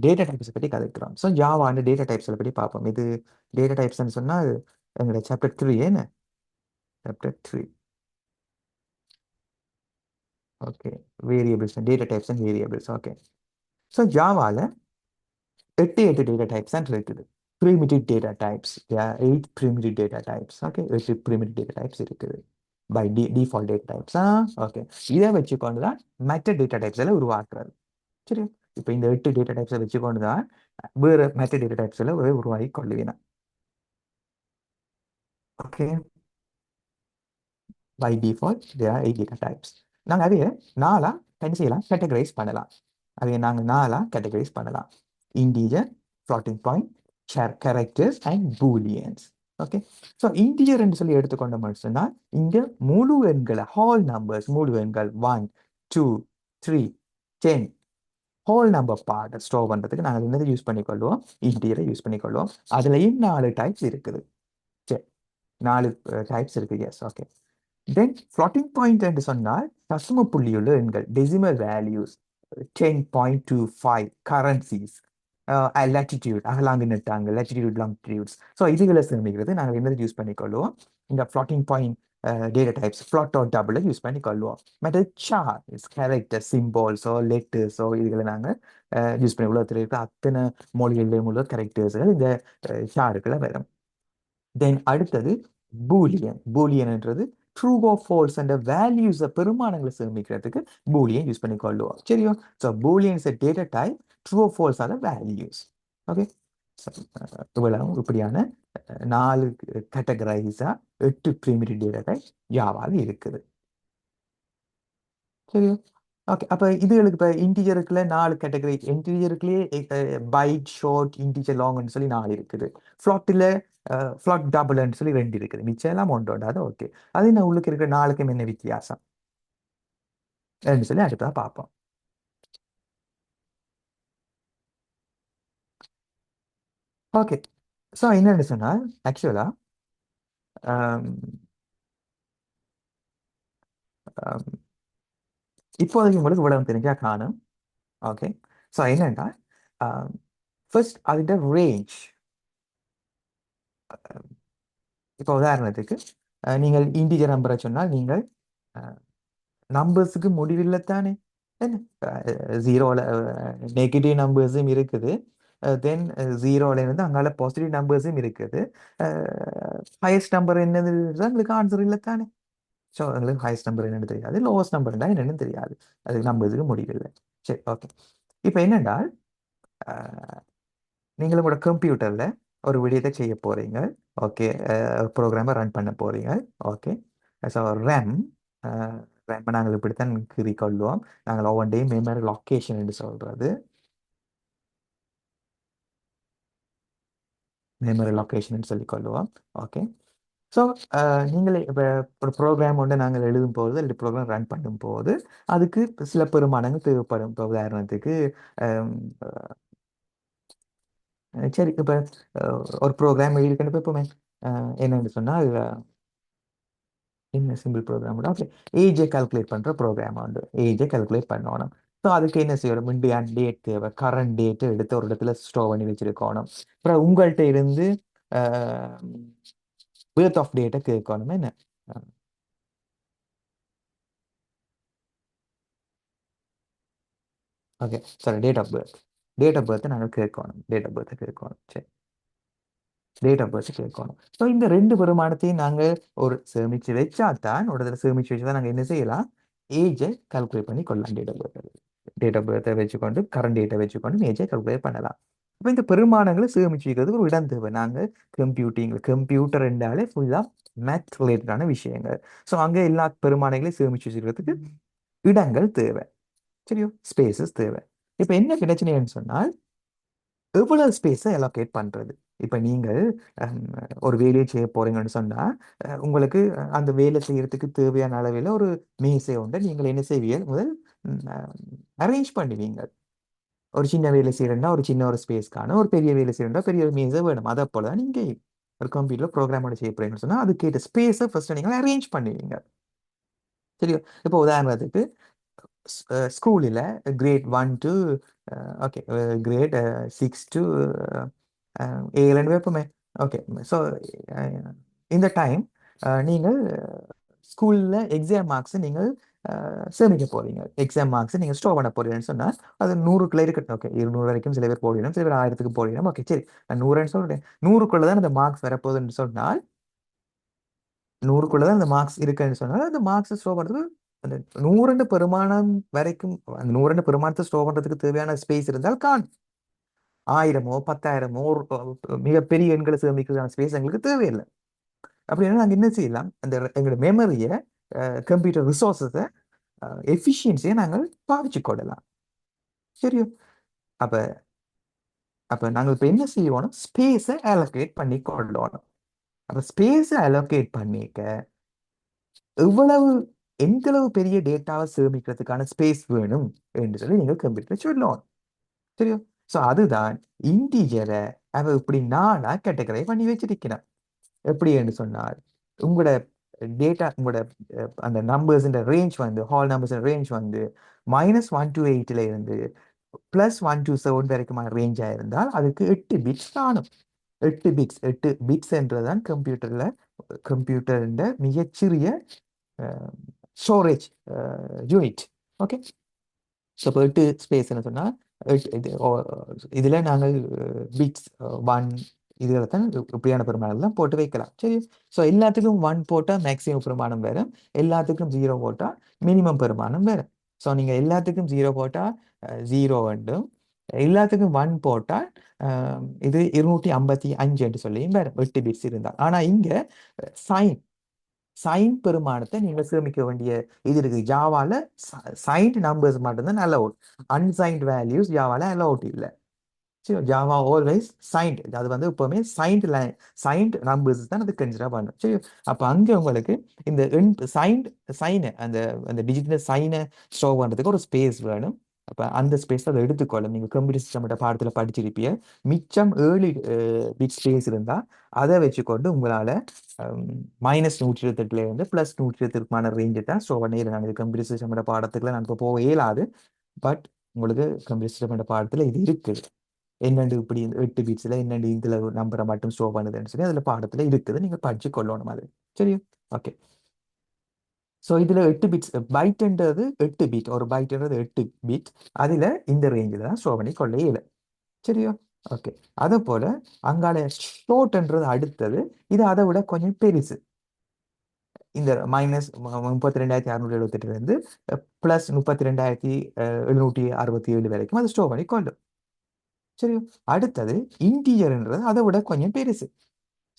டேட்டா டைப்ஸை பற்றி கதைக்கிறோம். ஸோ ஜாவான்னு டேட்டா டைப்ஸை பற்றி பார்ப்போம். இது டேட்டா டைப்ஸ்ன்னு சொன்னால் எங்களோட சாப்டர் 3 என்ன chapter 3. Okay, variables, data types and variables. Okay, so ஜாவாவில் 8 டேட்டா டைப்ஸ் தான் இருக்குது. primitive data types, 8 primitive data types. Okay, 8 primitive data types இருக்குது. By default data types. Okay, இதை வச்சுக்கொண்டு தான் மற்ற டேட்டா டைப்ஸ் எல்லாம் உருவாக்குறது. சரி, இப்போ இந்த 8 டேட்டா டைப்ஸை வச்சுக்கொண்டு தான் வேறு மற்ற டேட்டா டைப்ஸ் எல்லாம் உருவாகி கொள்ளுவேன். Okay, by default there are 8 data types. நாங்கள் அதையே நாலாக என்ன செய்யலாம், கேட்டகரைஸ் பண்ணலாம். அதை நாங்கள் நாலாக கேட்டகரைஸ் பண்ணலாம். Integer, floating point, characters and booleans. Okay, so இன்டீஜர்ன்னு சொல்லி எடுத்துக்கொண்ட மட்டும்னா இங்கே முழு எண்களை, ஹோல் நம்பர்ஸ், முழு எண்கள் 1 2 3 10 ஹோல் நம்பர் பார்ட் ஸ்டோர் பண்ணுறதுக்கு நாங்கள் என்னது யூஸ் பண்ணிக்கொள்வோம், இன்டீஜரை யூஸ் பண்ணிக்கொள்வோம். அதுலேயும் 4 டைப்ஸ் இருக்குது. சரி, 4 டைப்ஸ் இருக்குது. Yes, okay. Then floating point என்று சொன்னால் தசம புள்ளியுள்ள எண்கள், டெசிமல் வேல்யூஸ், 10.25 கரன்சிஸ், லேட்டிடியூட், அகலாங்கு நெட்டாங்க, லேட்டிடியூட் லாங்கிடியூட்ஸ். ஸோ இதுகளை சேமிக்கிறது நாங்கள் என்னது யூஸ் பண்ணிக்கொள்வோம், இந்த floating point data types float அவுட் டபுளை யூஸ் பண்ணிக்கொள்வோம். மற்ற சார்ட்ஸ், கேரக்டர், சிம்பால்ஸோ லெட்டர்ஸோ இதுகளை நாங்கள் யூஸ் பண்ணி உலகத்தில் இருக்கிற அத்தனை மொழிகளிலும் உள்ள கேரக்டர்ஸ்கள் இந்த ஷாருக்குள்ள வரும். தென் அடுத்தது பூலியன். பூலியன்ன்றது ட்ரூ ஆ ஃபால்ஸ் என்ற வேல்யூஸை, பெருமானங்களை சேமிக்கிறதுக்கு பூலியன் யூஸ் பண்ணிக்கொள்வோம். சரியா? So boolean is data type, true ஆ ஃபால்ஸ் ஆன வேல்யூஸ். ஓகே, இவ்வளவு இப்படியான 4 கேட்டகரைஸா 8 பிரைமரி டேட்டா டைப் ஜாவால இருக்குது. சரியா? ஓகே, அப்போ இதுகளுக்கு இப்போ இன்டீஜருக்குள்ள 4 கேட்டகரி. இன்டீஜருக்குள்ளேயே பைட், ஷார்ட், இன்டீஜர், லாங்னு சொல்லி 4 இருக்குது. ஃப்ளாட்டில் ஃப்ளாட் டபுள்னு சொல்லி 2 இருக்குது. மிச்சம் எல்லாம் ஒன்றோட. அது ஓகே. அது நான் உள்ளுக்கு இருக்கிற 4க்கும் என்ன வித்தியாசம் சொல்லி அடுத்ததாக பார்ப்போம். ஓகே, ஸோ என்னென்னு சொன்னால் ஆக்சுவலாக இப்போதைக்கு உங்களுக்கு இவ்வளவு தெரிஞ்சா காணும். ஓகே, ஸோ என்னென்னா ஃபர்ஸ்ட் அதோட ரேஞ்ச். இப்போ உதாரணத்துக்கு நீங்கள் இன்டிஜர் நம்பரை சொன்னால் நீங்கள் நம்பர்ஸுக்கு முடிவில்லை தானே, என்ன ஜீரோவில் நெகட்டிவ் நம்பர்ஸும் இருக்குது, தென் ஜீரோலேருந்து அங்கால பாசிட்டிவ் நம்பர்ஸும் இருக்குது. ஹையஸ்ட் நம்பர் என்னது தான் உங்களுக்கு ஆன்சர் இல்லை தானே. ஸோ எங்களுக்கு ஹையஸ்ட் நம்பர் என்னென்னு தெரியாது, லோவஸ்ட் நம்பர் தான் என்னென்னு தெரியாது. அது நம்பர்ஸுக்கு முடிவில்லை. சரி, ஓகே. இப்போ என்னென்றால் நீங்கள் உங்களோட கம்ப்யூட்டரில் ஒரு விடயத்தை செய்ய போகிறீங்க. ஓகே, ப்ரோக்ராமை ரன் பண்ண போகிறீங்க. ஓகே, ஸோ ரேமை நாங்கள் இப்படித்தான் கொள்வோம். நாங்கள் ஒவ்வொன்றையும் மெமரி லொக்கேஷன் என்று சொல்கிறது. மெமரி லொக்கேஷன் சொல்லி கொள்வோம். ஓகே, ஸோ நீங்கள் இப்போ ஒரு ப்ரோக்ராம் ஒன்று நாங்கள் எழுதும் போது, இல்லை ப்ரோக்ராம் ரன் பண்ணும் போது அதுக்கு சில பெருமானங்கள் தேவைப்படும். இப்போ உதாரணத்துக்கு சரி, இப்போ ஒரு ப்ரோக்ராம் எழுதிக்கணும். இப்போ எப்பவுமே என்னென்னு சொன்னால் என்ன சிம்பிள் ப்ரோக்ராம் ஓகே, ஏஜை கால்குலேட் பண்ணுற ப்ரோக்ராம் உண்டு. ஏஜை கால்குலேட் பண்ணணும். ஸோ அதுக்கு என்ன செய்யணும், இந்தியா டேட் தேவை. கரண்ட் டேட்டை எடுத்து ஒரு இடத்துல ஸ்டோர் பண்ணி வச்சிருக்கணும். அப்புறம் உங்கள்கிட்ட இருந்து பேர்த் ஆஃப் டேட்டை கேட்கணும். என்ன okay, sorry, date of birth. Date of பர்த்தை நாங்கள் கேட்கணும். டேட் ஆஃப் பர்த்தை கேட்கணும். சரி, டேட் ஆஃப் பர்த் கேட்கணும். ஸோ இந்த 2 பெருமானத்தையும் நாங்கள் ஒரு சேமித்து வச்சா தான், ஒரு இதில் சேமித்து வச்சு தான் நாங்கள் என்ன செய்யலாம், ஏஜை கால்குலேட் பண்ணி கொள்ளலாம். டேட் ஆஃப் பர்த்தை வச்சுக்கொண்டு கரண்ட் டேட்டை வச்சுக்கொண்டு ஏஜை கால்குலேட் பண்ணலாம். அப்போ இந்த பெருமானங்களை சேமிச்சு வைக்கிறதுக்கு ஒரு இடம் தேவை. நாங்கள் கம்ப்யூட்டர் என்றாலே ஃபுல்லாக மேத் ரிலேட்டடான விஷயங்கள். ஸோ அங்கே எல்லா பெருமானங்களையும் சேமிச்சு வச்சுக்கிறதுக்கு இடங்கள் தேவை. சரியோ, ஸ்பேசஸ் தேவை. இப்போ என்ன பிரச்சனைன்னு சொன்னால் எவ்வளவு ஸ்பேஸை அலோகேட் பண்ணுறது. இப்போ நீங்கள் ஒரு வேலையை செய்ய போகிறீங்கன்னு சொன்னால் உங்களுக்கு அந்த வேலை செய்யறதுக்கு தேவையான அளவில் ஒரு மேசை உண்டு. நீங்கள் என்ன செய்வீங்க, முதல் அரேஞ்ச் பண்ணுவீங்க. ஒரு சின்ன வேலை செய்யறா ஒரு சின்ன ஒரு ஸ்பேஸ் காணும், ஒரு பெரிய வேலை செய்யறா பெரிய ஒரு மேசை வேணும். அதை போல தான் நீங்கள் ஒரு கம்ப்யூட்டர் ப்ரோக்ராமோட செய்ய போகிறீங்கன்னு சொன்னால் அதுக்கேற்ற ஸ்பேஸை ஃபர்ஸ்ட் நீங்கள் அரேஞ்ச் பண்ணுவீங்க. சரியா? இப்போ உதாரணத்துக்கு ஸ்கூலில் grade 1 to okay, grade 6 to 7 வைப்போமே. ஓகே, ஸோ இந்த டைம் நீங்கள் ஸ்கூலில் எக்ஸாம் மார்க்ஸை நீங்கள் சேமிக்க போகிறீங்க. எக்ஸாம் மார்க்ஸை நீங்கள் ஸ்டோர் பண்ண போகிறீங்கன்னு சொன்னால் அது 100க்குள்ளே இருக்கட்டும். ஓகே, 200 வரைக்கும் சில பேர் போடணும், சில பேர் 1000க்கு போடணும். ஓகே, சரி, நான் 100ன்னு சொல்கிறேன். 100க்குள்ளே தான் அந்த மார்க்ஸ் வரப்போகுதுன்னு சொன்னால் 100க்குள்ளதான் அந்த மார்க்ஸ் இருக்குன்னு சொன்னாலும் அந்த மார்க்ஸ் ஸ்டோர் பண்றதுக்கு அந்த 100 பெருமானம் வரைக்கும் அந்த 100 பெருமானத்தை ஸ்டோர் பண்றதுக்கு தேவையான ஸ்பேஸ் இருந்தால் காணும். 1000மோ 10,000மோ ஒரு மிகப்பெரிய எண்களை சேமிக்கிறதுக்கான ஸ்பேஸ் எங்களுக்கு தேவையில்லை. அப்படின்னா நாங்கள் என்ன செய்யலாம், அந்த எங்களோட மெமரியை, கம்ப்யூட்டர் ரிசோர்ஸஸை, எஃபிஷியன்சியை நாங்கள் பாவிச்சு கொள்ளலாம். சரியோ? அப்ப அப்ப நாங்கள் இப்போ என்ன செய்யணும், ஸ்பேஸை அலோகேட் பண்ணி கொள்ளணும். அப்ப ஸ்பேஸை அலோகேட் பண்ணிக்க எவ்வளவு எந்த அளவு பெரிய டேட்டாவை சேமிக்கிறதுக்கான ஸ்பேஸ் வேணும் என்று சொல்லி நீங்கள் கம்ப்யூட்டர் சொல்லணும். சரியோ? ஸோ அதுதான் இன்டீஜரை அவ இப்படி நானா கேட்டகரை பண்ணி வச்சிருக்கிறேன். எப்படி என்று சொன்னால் உங்களோட டேட்டா, உங்களோட அந்த நம்பர்ஸ் ரேஞ்ச் வந்து ஹால் நம்பர்ஸ் ரேஞ்ச் வந்து -1 to 8ல இருந்து +1 to 7 வரைக்குமான ரேஞ்சாக இருந்தால் அதுக்கு 8 பிட்ஸ் காணும். 8 பிட்ஸ் என்றதான் கம்ப்யூட்டரின் மிகச்சிறிய ஸ்டோரேஜ் யூனிட். ஓகே. ஸோ இப்போ 8 ஸ்பேஸ் என்ன சொன்னால் இதில் நாங்கள் பிட்ஸ் 1 இதில் தான் இப்படியான பெருமானம் தான் போட்டு வைக்கலாம். சரி. ஸோ எல்லாத்துக்கும் 1 போட்டால் மேக்ஸிமம் பெருமானம் வேறு, எல்லாத்துக்கும் 0 போட்டால் மினிமம் பெருமானம் வேறு. ஸோ நீங்கள் எல்லாத்துக்கும் 0 போட்டால் 0 வேண்டும், எல்லாத்துக்கும் 1 போட்டால் இது 255 என்று சொல்லியும் வேறு 8 பிட்ஸ் இருந்தால். ஆனால் இங்கே சைன் பெருமானத்தை நீங்கள் சேமிக்க வேண்டிய இது இருக்கு. ஜாவால சைன்ட் நம்பர்ஸ் மட்டும்தான் அலவுட், அன்சைன்ட் வேல்யூஸ் ஜாவால அலவுட் இல்லை. சரி. ஜாவா ஆல்வேஸ் சைன்ட், அது வந்து எப்பவுமே சைன்ட் நம்பர்ஸ் தான் அது கன்சிடர் பண்ணும். சரி. அப்போ அங்கே உங்களுக்கு இந்த சைனை அந்த டிஜிட்டல் சைனை ஸ்டோர் பண்ணுறதுக்கு ஒரு ஸ்பேஸ் வேணும். அப்போ அந்த ஸ்பேஸ் அதை எடுத்துக்கொள்ளும். நீங்கள் கம்ப்யூட்டர் சிஸ்டமோட பாடத்தில் படிச்சிருப்பீங்க. மிச்சம் 7 பிட் ஸ்பேஸ் இருந்தால் அதை வச்சுக்கொண்டு உங்களால் -128 இருந்து +128மான ரேஞ்சை தான் ஸ்டோர் பண்ணிடுறாங்க. இது கம்ப்யூட்டர் சிஸ்டமோட பாடத்துக்குள்ள நான் இப்போ போக இயலாது. பட் உங்களுக்கு கம்ப்யூட்டர் சிஸ்டமோட பாடத்தில் இது இருக்குது. என்னென்று இப்படி 8 பீட்ஸில் என்னென்று இதில் நம்பரை மட்டும் ஸ்டோர் பண்ணுதுன்னு சொல்லி அதில் பாடத்தில் இருக்குது. நீங்கள் படிச்சு கொள்ளணும் அது. சரியா? ஓகே. ஸோ இதில் 8 பிட்ஸ், பைட்ன்றது 8 பீட், ஒரு பைட்ன்றது 8 பீட். அதில் இந்த ரேஞ்சில் தான் ஸ்டோர் பண்ணி கொள்ள இயலும். சரியா? ஓகே. அதை போல் அங்கால ஷோர்ட்ன்றது அடுத்தது, இது அதை விட கொஞ்சம் பெருசு. இந்த -32,678 +32,767 வரைக்கும் அது ஸ்டோர் பண்ணி கொள்ளும். சரி. அடுத்தது இன்டீஜர்ன்றது அதை விட கொஞ்சம் பெருசு.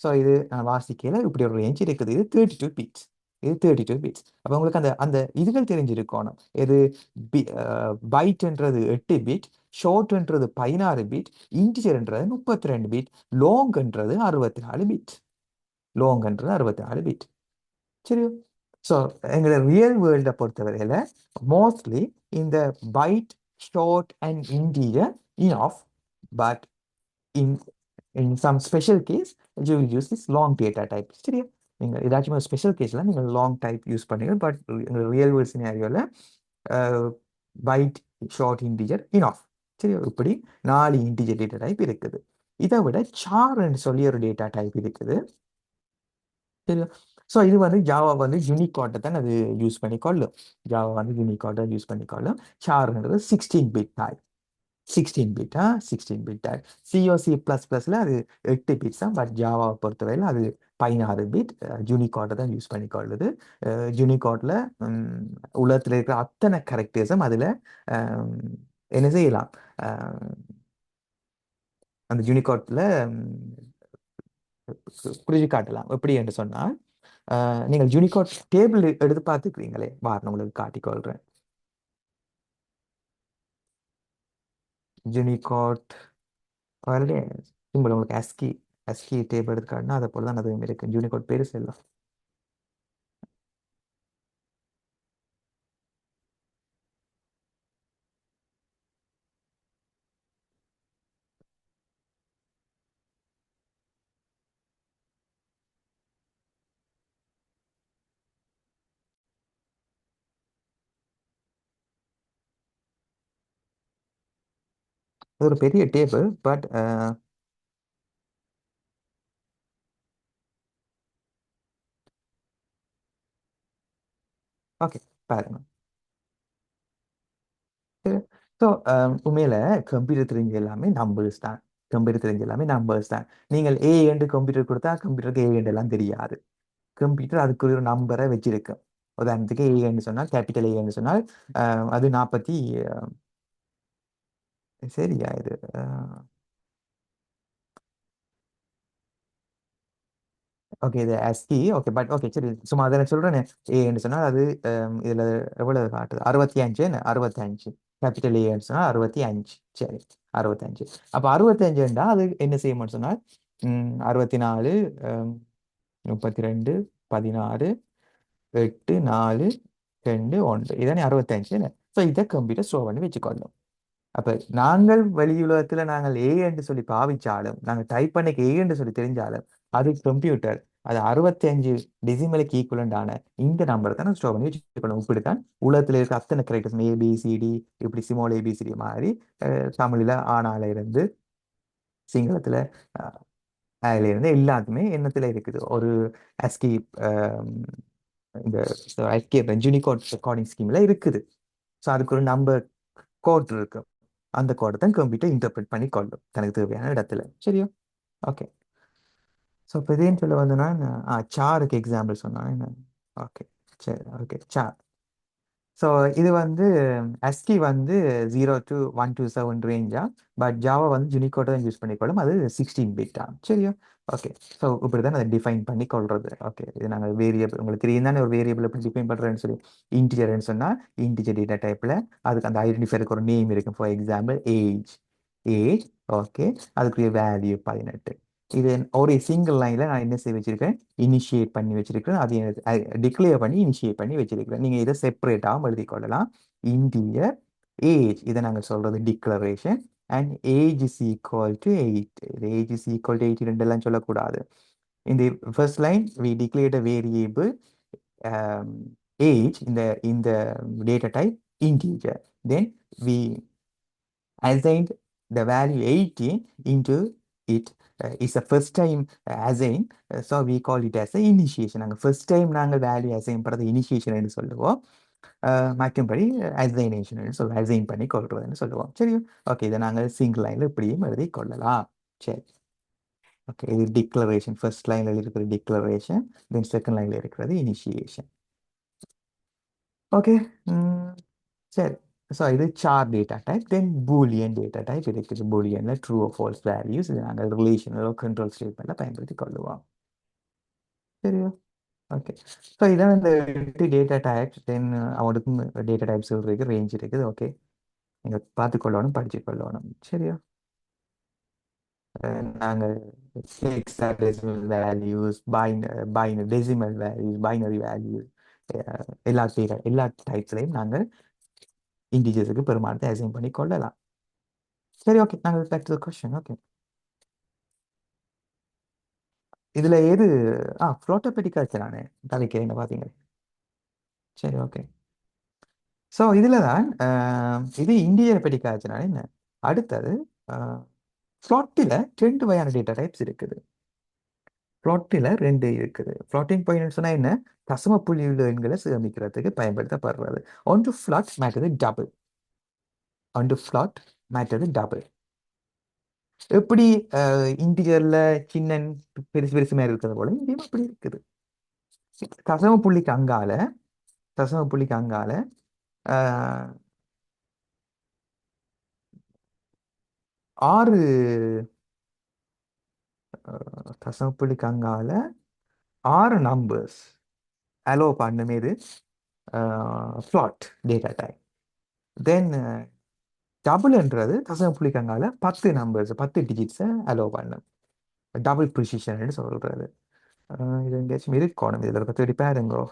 ஸோ இது நான் வாசிக்கையில் இப்படி ஒரு ரேஞ்ச் இருக்குது. இது 32 பீட்ஸ். இது 32 பீட்ஸ். அப்போ உங்களுக்கு அந்த இதுகள் தெரிஞ்சிருக்கணும். இது பைட்ன்றது 8 பீட், ஷார்ட்ன்றது 16 பீட், இன்டீஜர்ன்றது 32 பீட், லாங்ன்றது 64 பீட். லாங்ன்றது 64 பீட். சரி. ஸோ எங்களோட ரியல் வேர்ல்டை பொறுத்தவரையில் மோஸ்ட்லி இந்த byte, short and integer enough, but in some special case you will use this long data type. சரியா? நீங்கள் ஏதாச்சும் ஒரு ஸ்பெஷல் கேஸில் நீங்கள் லாங் டைப் யூஸ் பண்ணுங்க. பட் ரியல் வேர்ல்ட் சினாரியோவில் பைட், ஷார்ட், இன்டீஜர் இனாஃப். சரி. இப்படி 4 இன்டீஜர் டேட்டா டைப் இருக்குது. இதை விட சார்ன்னு சொல்லி ஒரு டேட்டா டைப் இருக்குது. சரியா? ஸோ இது வந்து ஜாவா வந்து யூனிகார்ட்டை தான் அது யூஸ் பண்ணிக்கொள்ளும். ஜாவா வந்து யூனிகார்ட்டை யூஸ் பண்ணிக்கொள்ளும். சார்ன்றது 16 பிட் டைப். 16 பிட்டா 16 பிட் டைப். COC++ல அது 8 பிட்ஸ் தான். பட் ஜாவாவை பொறுத்தவரையில் அது 16 பிட் யூனிகார்ட்டை தான் யூஸ் பண்ணிக்கொள்ளுது. யூனிகார்ட்டில் உலகத்தில் இருக்கிற அத்தனை கேரக்டர்ஸும் அதில் என்ன செய்யலாம், அந்த யூனிகார்ட்டில் குறிச்சு காட்டலாம். எப்படி என்று சொன்னால் நீங்கள் யூனிகார்ட் டேபிள் எடுத்து பார்த்துக்கிறீங்களே, நான் உங்களுக்கு காட்டிக்கொள்கிறேன். யூனிகார்ட் ஆல்ரெடி சிம்பிள் உங்களுக்கு ASCII டேபிள் எடுத்துக்காட்டுனா அதை போல தான் அதுவும் இருக்கு. யூனிகார்ட் பெருசு இல்லை. அது ஒரு பெரிய டேபிள். பட் ஓகே பாருங்க. ஸோ உண்மையில கம்ப்யூட்டர் தெரிஞ்ச எல்லாமே நம்பர்ஸ் தான். கம்ப்யூட்டர் தெரிஞ்ச எல்லாமே நம்பர்ஸ் தான். நீங்கள் ஏ என்று கம்ப்யூட்டர் கொடுத்தா கம்ப்யூட்டருக்கு ஏ எல்லாம் தெரியாது. கம்ப்யூட்டர் அதுக்குரிய ஒரு நம்பரை வச்சிருக்கும். உதாரணத்துக்கு ஏன்னு சொன்னால், கேபிட்டல் ஏன்னு சொன்னால் அது 40 சரியா இது ஓகே இது ASCII ஓகே பட் ஓகே சரி சும்மா அதை நான் சொல்கிறேன். ஏன்னு சொன்னால் அது இதில் எவ்வளவு காட்டுது 65 65 கேபிட்டல் ஏன்னு சொன்னால் 65 சரி 65. அப்போ 65ண்டா அது என்ன செய்யணும்னு சொன்னால் 64 32 16 8 4 2 1 இதானே 65. ஸோ இதை கம்ப்யூட்டர் ஸ்டோர் பண்ணி வச்சுக்கொள்ளும். அப்போ நாங்கள் வெளி உலகத்தில் நாங்கள் ஏ என்று சொல்லி பாவிச்சாலும் நாங்கள் டைப் பண்ணிக்க ஏ என்று சொல்லி தெரிஞ்சாலும் அது கம்ப்யூட்டர் அது 65 டெசிமலுக்கு ஈக்குவலண்டான இந்த நம்பரை தான் ஸ்டோர் பண்ணி வச்சுக்கணும். இப்படித்தான் உலகத்தில் இருக்க அத்தனை கேரக்டர்ஸ் ஏபிசிடி இப்படி சிமோல் ஏபிசிடி மாதிரி தமிழில் ஆனால இருந்து சிங்களத்தில் அதுல இருந்து எல்லாத்துமே எண்ணத்துல இருக்குது. ஒரு ASCII இந்த ASCII யூனிகோட் ரெக்கார்டிங் ஸ்கீம்ல இருக்குது. ஸோ அதுக்கு ஒரு நம்பர் கோட் இருக்கு. அந்த கோடை தான் கம்ப்யூட்டர் இன்டர்பிரட் பண்ணி கொள்ளும் தனக்கு தேவையான இடத்துல. சரியா ஓகே. ஸோ இப்போ இதேன்னு சொல்ல வந்தேன்னா சாருக்கு எக்ஸாம்பிள் சொன்னா ஓகே சரி ஓகே சார். ஸோ இது வந்து ASCII வந்து 0 to 127 ரேஞ்சா. பட் ஜாவா வந்து யூனிகோட தான் யூஸ் பண்ணிக்கொள்ளும். அது 16 பிட்டா சரியா ஓகே. ஸோ இப்படி தான் அதை டிஃபைன் பண்ணி கொள்றது. ஓகே இது நாங்கள் வேரியபிள் உங்களுக்கு தெரியும் தானே ஒரு வேரியபிள் எப்படி டிஃபைன் பண்ணுறேன்னு சொல்லி இன்டிஜர்னு சொன்னால் இன்டிஜர் டேட்டா டைப்பில் அதுக்கு அந்த ஐடென்டிஃபைருக்கு ஒரு நேம் இருக்கும். For example age age okay அதுக்குரிய வேல்யூ 18. இது ஒரு சிங்கிள் லைன்ல நான் என்ன செய்ய வச்சிருக்கேன் இனிஷியேட் பண்ணி வச்சிருக்கேன். அது டிக்ளேர் பண்ணி இனிஷியேட் பண்ணி வச்சிருக்கிறேன். நீங்க இதை செப்பரேட்டாகவும் எழுதி கொள்ளலாம். இன்டிஜர் ஏஜ் இதை நாங்கள் சொல்றது declaration and age is equal to 8. Age is equal to 8 ரெண்டெல்லாம் சொல்லக்கூடாது. இந்த first line we declared a variable age இந்த data type integer. Then we assigned the value 18 into it. It's a first time assign, so we call it as a initiation. நாங்கள் first time நாங்கள் value assign பண்ணுறது initiation சொல்லுவோம். மற்றபடி அசைனேஷன் சொல்லுவோம். Assign பண்ணி கொள்றதுன்னு சொல்லுவோம். சரி ஓகே இதை நாங்கள் சிங்கிள் லைனில் இப்படியும் எழுதி கொள்ளலாம். சரி ஓகே இது டிக்ளரேஷன். ஃபர்ஸ்ட் லைனில் இருக்கிற டிக்ளரேஷன் தென் செகண்ட் லைனில் இருக்கிறது இனிஷியேஷன். ஓகே சரி. ஸோ இது சார் டேட்டா டைப். தென் பூலியன் டேட்டா டைப் இருக்குது. பூலியனில் ட்ரூ ஆர் ஃபால்ஸ் வேல்யூஸ் இது நாங்கள் ரிலேஷனலோ கண்ட்ரோல் ஸ்டேட்மெண்ட்டில் பயன்படுத்தி கொள்ளுவோம். சரியா ஓகே. ஸோ இதான் இந்த 8 டேட்டா டைப்ஸ். தென் அவனுக்கும் டேட்டா டைப்ஸ் இருக்குது ரேஞ்ச் இருக்குது. ஓகே நீங்கள் பார்த்துக்கொள்ளணும் படிச்சு கொள்ளணும். சரியா நாங்கள் hexadecimal values decimal values binary values எல்லா டைப்ஸ்லையும் நாங்கள் இன்டிஜர்ஸுக்கு பெருமானத்தை அசைன் பண்ணி கொள்ளலாம். சரி ஓகே நாங்கள் back to the question. Okay இதுல எது ஃப்ளோட்டர் பெட்டி காய்ச்சலானே தலைக்கு என்ன பார்த்தீங்க. சரி ஓகே. ஸோ இதில் தான் இது இன்டிஜர் பெட்டி காய்ச்சலானே என்ன. அடுத்தது ஃப்ளாட்டில் 2 வகையான டேட்டா டைப்ஸ் இருக்குது. ஃப்ளாட்டில் 2 இருக்குது. ஃப்ளாட்டிங் பாயிண்ட் சொன்னால் என்ன தசம புள்ளி உள்ள எண்களை சேமிக்கிறதுக்கு பயன்படுத்தப்படுறது. ஒன்று ஃப்ளாட் மற்றது டபுள். ஒன்று ஃப்ளாட் மற்றது டபுள். எப்படி இன்டிஜர்ல சின்ன பெருசு பெருசு மாதிரி இருக்கிறது போல இங்கேயும் அப்படி இருக்குது. தசம புள்ளிக்கு அங்கால 6 தசம புள்ளிக்கு அங்கால 6 நம்பர்ஸ் அலோ பண்ணும் இது ஃப்ளாட் டேட்டா டைப். தென் டபுள்ன்றது தசம புள்ளிக்கு அங்கால 10 நம்பர்ஸ் 10 டிஜிட்ஸை அலோ பண்ணும். டபுள் ப்ரிசிஷன் சொல்றது. இது எங்கேயாச்சும் இருக்கணும். இதில் இருக்க தேடி பாருங்கோ.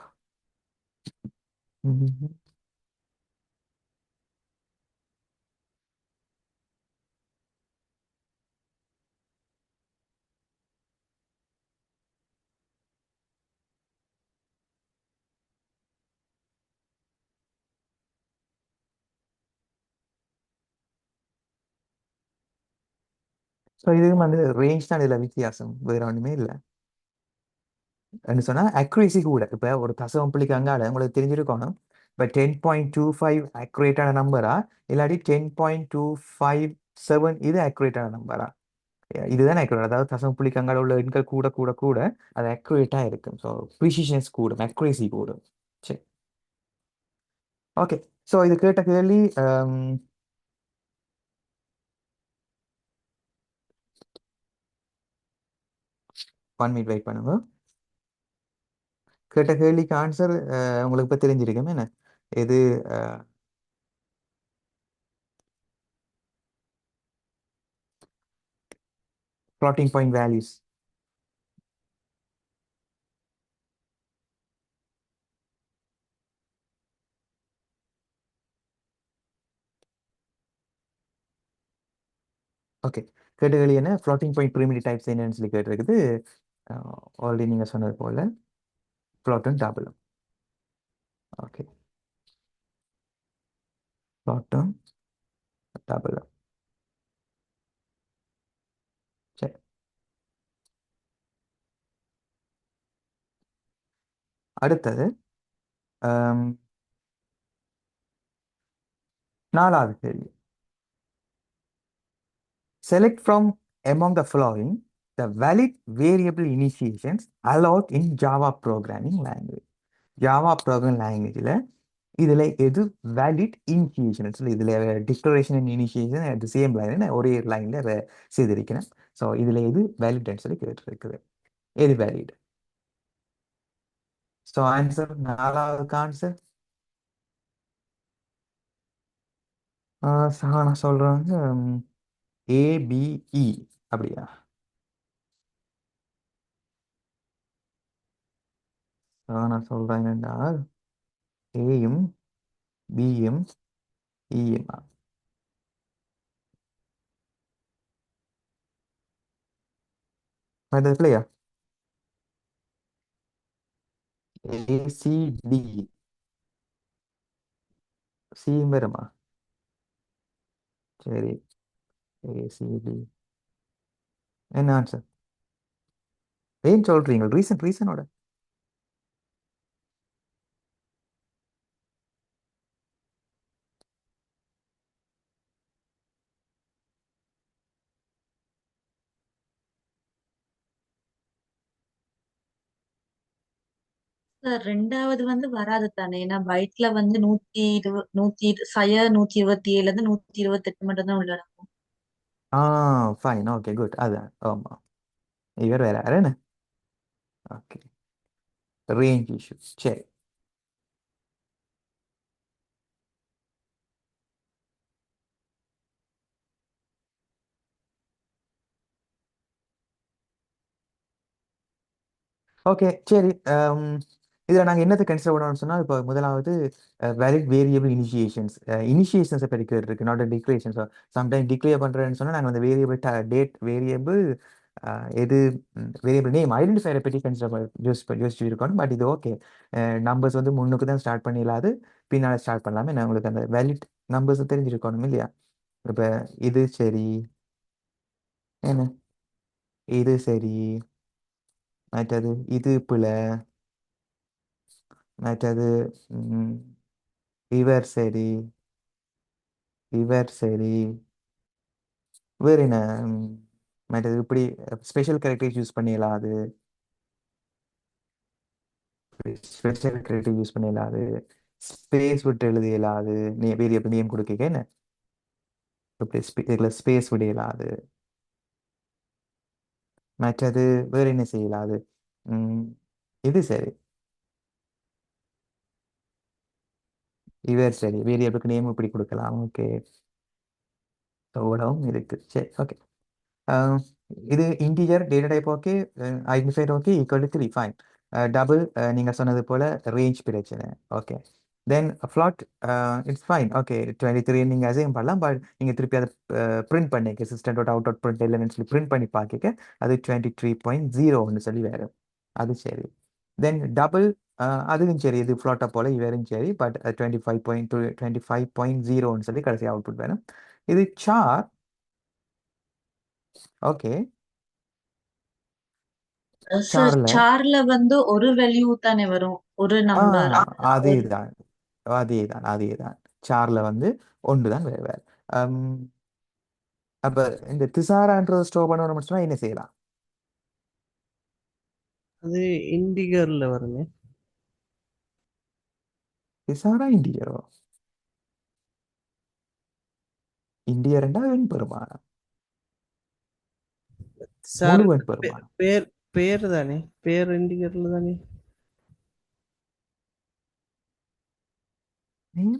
ஸோ இதுக்கு வந்து ரேஞ்ச் தான் இதில் வித்தியாசம், வேற ஒன்றுமே இல்லை. என்ன சொன்னால் அக்யூரேசி கூட. இப்போ ஒரு தசம புள்ளிக்கு அங்கால உங்களுக்கு தெரிஞ்சிருக்கணும். இப்போ 10.25 அக்யூரேட்டான நம்பரா இல்லாட்டி 10.257 இது அக்யூரேட்டான நம்பரா. இதுதான் accurate. அதாவது தசம புள்ளிக்கு உள்ள எண்கள் கூட கூட கூட அது அக்யூரேட்டா இருக்கும். ஸோ ப்ரிசிஷன்ஸ் கூடும், அக்யூரேசி கூடும். சரி, ஓகே. ஸோ இது கேட்ட கேள்வி 1 minute வெயிட் பண்ணுங்க. கேட்ட கேள்விக்கு ஆன்சர் உங்களுக்கு இப்போ தெரிஞ்சிருக்கும் என்ன? எது ஃப்ளோட்டிங் பாயிண்ட் வேல்யூஸ். ஓகே, கேட்ட கேள்வி என்ன? ஃப்ளோட்டிங் பாயிண்ட் ப்ரிமிட்டிவ் டைப்ஸ் என்னன்னு சொல்லி கேட்டிருக்குது. ஆல்ரெடி நீங்கள் சொன்னது போல ஃப்ளோட்டும் டபுளும். ஓகே, ஃப்ளோட்டும் டபுளும். சரி, அடுத்தது 4வது கேள்வி. Select from among the following the valid variable initiations allowed in Java programming language. Java programming languageல இதுல எது வேலிட் இனிஷியேஷன் சொல்லி இதுல declaration and initiation at the same line ஒரே லைன்ல செய்திருக்கிறேன். ஸோ இதுல எது வேலிட்னு சொல்லி கேட்டுருக்குது. எது வேலிட்? ஸோ ஆன்சர் 4வது ஆன்சர் நான் சொல்றாங்க ஏபிஇ அப்படியா? நான் சொல்றேன் என்றால் ஏயும் பியும் இயும். அது இல்லையா? ஏசிடி சியும் வருமா? சரி, ஏசிடி என்ன ஆன்சர்? ஏன் சொல்றீங்க? ரீசனோட சார் ரெண்டாவது வந்து வராது தானே? ஏன்னா பைட்ல வந்து 127 இருந்து 128 மட்டும் தான் உள்ளடக்கும். Fine, okay, good. அதான், ஆமா, இவர் வேற யாருன்னு. Okay, range issue. சரி, ஓகே, சரி. இதில் நாங்கள் என்னத்தை கன்சிடர் பண்ணணும்னு சொன்னால், இப்போ முதலாவது வேலிட் வேரியபிள் இனிஷியேஷன்ஸை பற்றி கேட்டுருக்கு, நாட் டிக்ளரேஷன்ஸ். சம்டைம் டிக்ளேர் பண்ணுறேன்னு சொன்னால் நாங்கள் அந்த வேரியபிள் டேட் வேரியபிள் எது வேரியபிள் நேம் ஐடென்டிஃபைரை பற்றி கன்சிடர் யோசிச்சு இருக்கணும். பட் இது ஓகே, நம்பர்ஸ் வந்து முன்னுக்கு தான் ஸ்டார்ட் பண்ணிடலாது, பின்னால் ஸ்டார்ட் பண்ணலாமே. நான் உங்களுக்கு அந்த வேலிட் நம்பர்ஸ் தெரிஞ்சிருக்கணும் இல்லையா? இப்போ இது சரி, என்ன இது சரி, மற்றது இது பிள்ளை, மற்றது இவர் சரி, இவர் சரி, வேறு என்ன? மற்றது இப்படி ஸ்பெஷல் கேரக்டர் யூஸ் பண்ணிடலாம். அது ஸ்பெஷல் கேரக்டர் யூஸ் பண்ணிடலாம். அது ஸ்பேஸ் விட்டு எழுதிடலாம். அது வேரியபிள் நேம் கொடுக்க என்ன இப்படி இதில் ஸ்பேஸ் விடையலாம். அது மற்றது வேறு என்ன செய்யலாம்? அது இது சரி, இவர் சரி, வேரியபிளுக்கு நேம் இப்படி கொடுக்கலாம். ஓகே, இவ்வளவும் இருக்கு. சரி, ஓகே. இது integer data type okay, identified okay, equal to 3 fine. Double நீங்கள் சொன்னது போல ரேஞ்ச் பிரச்சனை. Okay, then flat it's fine. Okay, 23 நீங்கள் அசைன் பண்ணலாம். பட் நீங்கள் திருப்பி அதை பிரிண்ட் பண்ணிக்க சிஸ்டமோட அவுட் பிரிண்ட் இல்லைன்னு சொல்லி பிரிண்ட் பண்ணி பார்க்க அது 23.0ன்னு சொல்லி வேறு. அது சரி. தென் டபுள் அதுவும் சரி, இது ஃப்ளாட்டை போல இவரும் சரி. பட் 25.0ன்னு சொல்லி கடைசி அவுட்புட் வேணும். இது சார். ஓகே, சார் சார்ல சார்ல வந்து ஒரு வேல்யூ தானே வரும், ஒரு நம்பர். அதேதான், அதேதான், அதேதான். சார்ல வந்து ஒன்று தான் வேறு வேறு. அப்ப இந்த திசாரான்றதை ஸ்டோர் பண்ணணும்னு சொன்னா என்ன செய்யலாம்? அது இன்டிகர்ல வருங்க. திசாரா இண்டியரோ? இண்டியர்ண்டா வெண் பெருமானம், சார் முழு வெண் பெருமானம். பேர் பேர் தானே, பேர் இன்டிகர்ல தானே. ம்,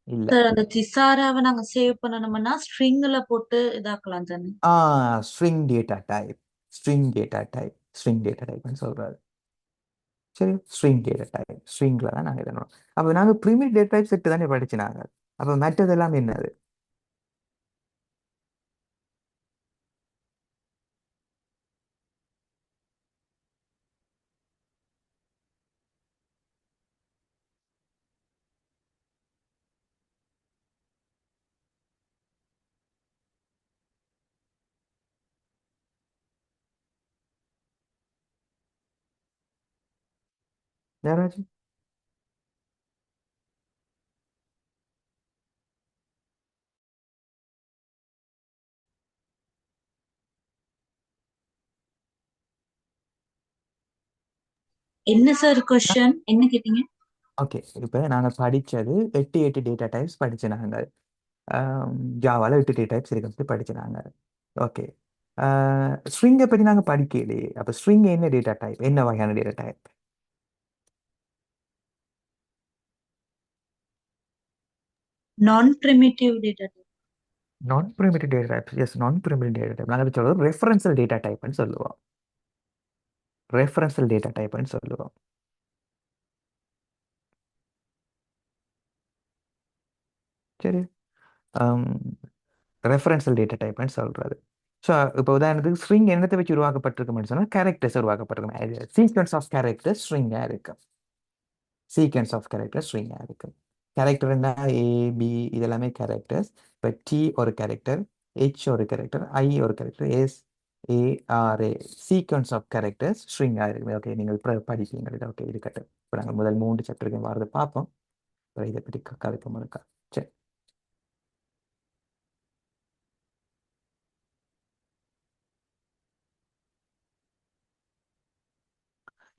இல்ல. சார் அந்த திசாராவை நாங்க சேவ் பண்ணணும்னா ஸ்ட்ரிங்ல போட்டு இதாக்கலாம் தானே. String data type, string data type, string data டைப்னு சொல்றாரு. சரி, ஸ்ட்ரிங் டேட்டா டைப், ஸ்ட்ரிங்ல தான் நாங்கள் எழுதணும். அப்போ நாங்கள் ப்ரிமிட் டேட்டா டைப் செட்டு தானே படிச்சு நாங்கள். அப்போ மற்றதெல்லாம் என்னது? யாராச்சும்? என்ன சார் கொஸ்டின் என்ன கேட்டீங்க? ஓகே, இப்போ நாங்கள் படித்தது 8 டேட்டா டைப்ஸ் படிச்சு நாங்கள். ஜாவால 8 டேட்டா டைப்ஸ் இருக்கிறது படிச்சு நாங்கள். ஓகே, ஸ்ட்ரிங்கை பற்றி நாங்கள் படிக்கலையே. அப்போ ஸ்ட்ரிங் என்ன டேட்டா டைப், என்ன வகையான டேட்டா டைப்? நான் பிரிமிட்டிவ் டேட்டா. நான் ப்ரிமிட்டிவ் டேட்டா டைப். எஸ், நான் ப்ரிமிட்டிவ் டேட்டா டைப். நாங்கள் சொல்லுவோம் ரெஃபரன்ஷியல் டேட்டா டைப்னு சொல்லுவோம். ரெஃபரன்ஷியல் டேட்டா டைப்னு சொல்லுவோம். சரி, ரெஃபரன்ஷியல் டேட்டா டைப்னு சொல்றது. ஸோ இப்போ உதாரணத்துக்கு ஸ்ட்ரிங் என்னத்தை வச்சு உருவாக்கப்பட்டிருக்குன்னு சொன்னால் கேரக்டர்ஸ் உருவாக்கப்பட்டிருக்கும். சீக்வன்ஸ் ஆஃப் கேரக்டர்ஸ் ஸ்ட்ரிங்காக இருக்கு. சீக்வன்ஸ் ஆஃப் கேரக்டர்ஸ் ஸ்ட்ரிங்காக இருக்கு. கேரக்டர்னா ஏ, பி இதெல்லாமே கேரக்டர்ஸ். இப்போ டி ஒரு கேரக்டர், ஹெச் ஒரு கேரக்டர், ஐ ஒரு character, S, A, R, A. Sequence of characters ஸ்ட்ரிங்காக இருக்கு. ஓகே, நீங்கள் இப்போ படிப்பீங்க. ஓகே, இருக்கட்டும். இப்போ நாங்கள் முதல் 3 சாப்டருக்கு வரது பார்ப்போம். அப்புறம் இதை பற்றி கதைக்க இருக்கா. சரி,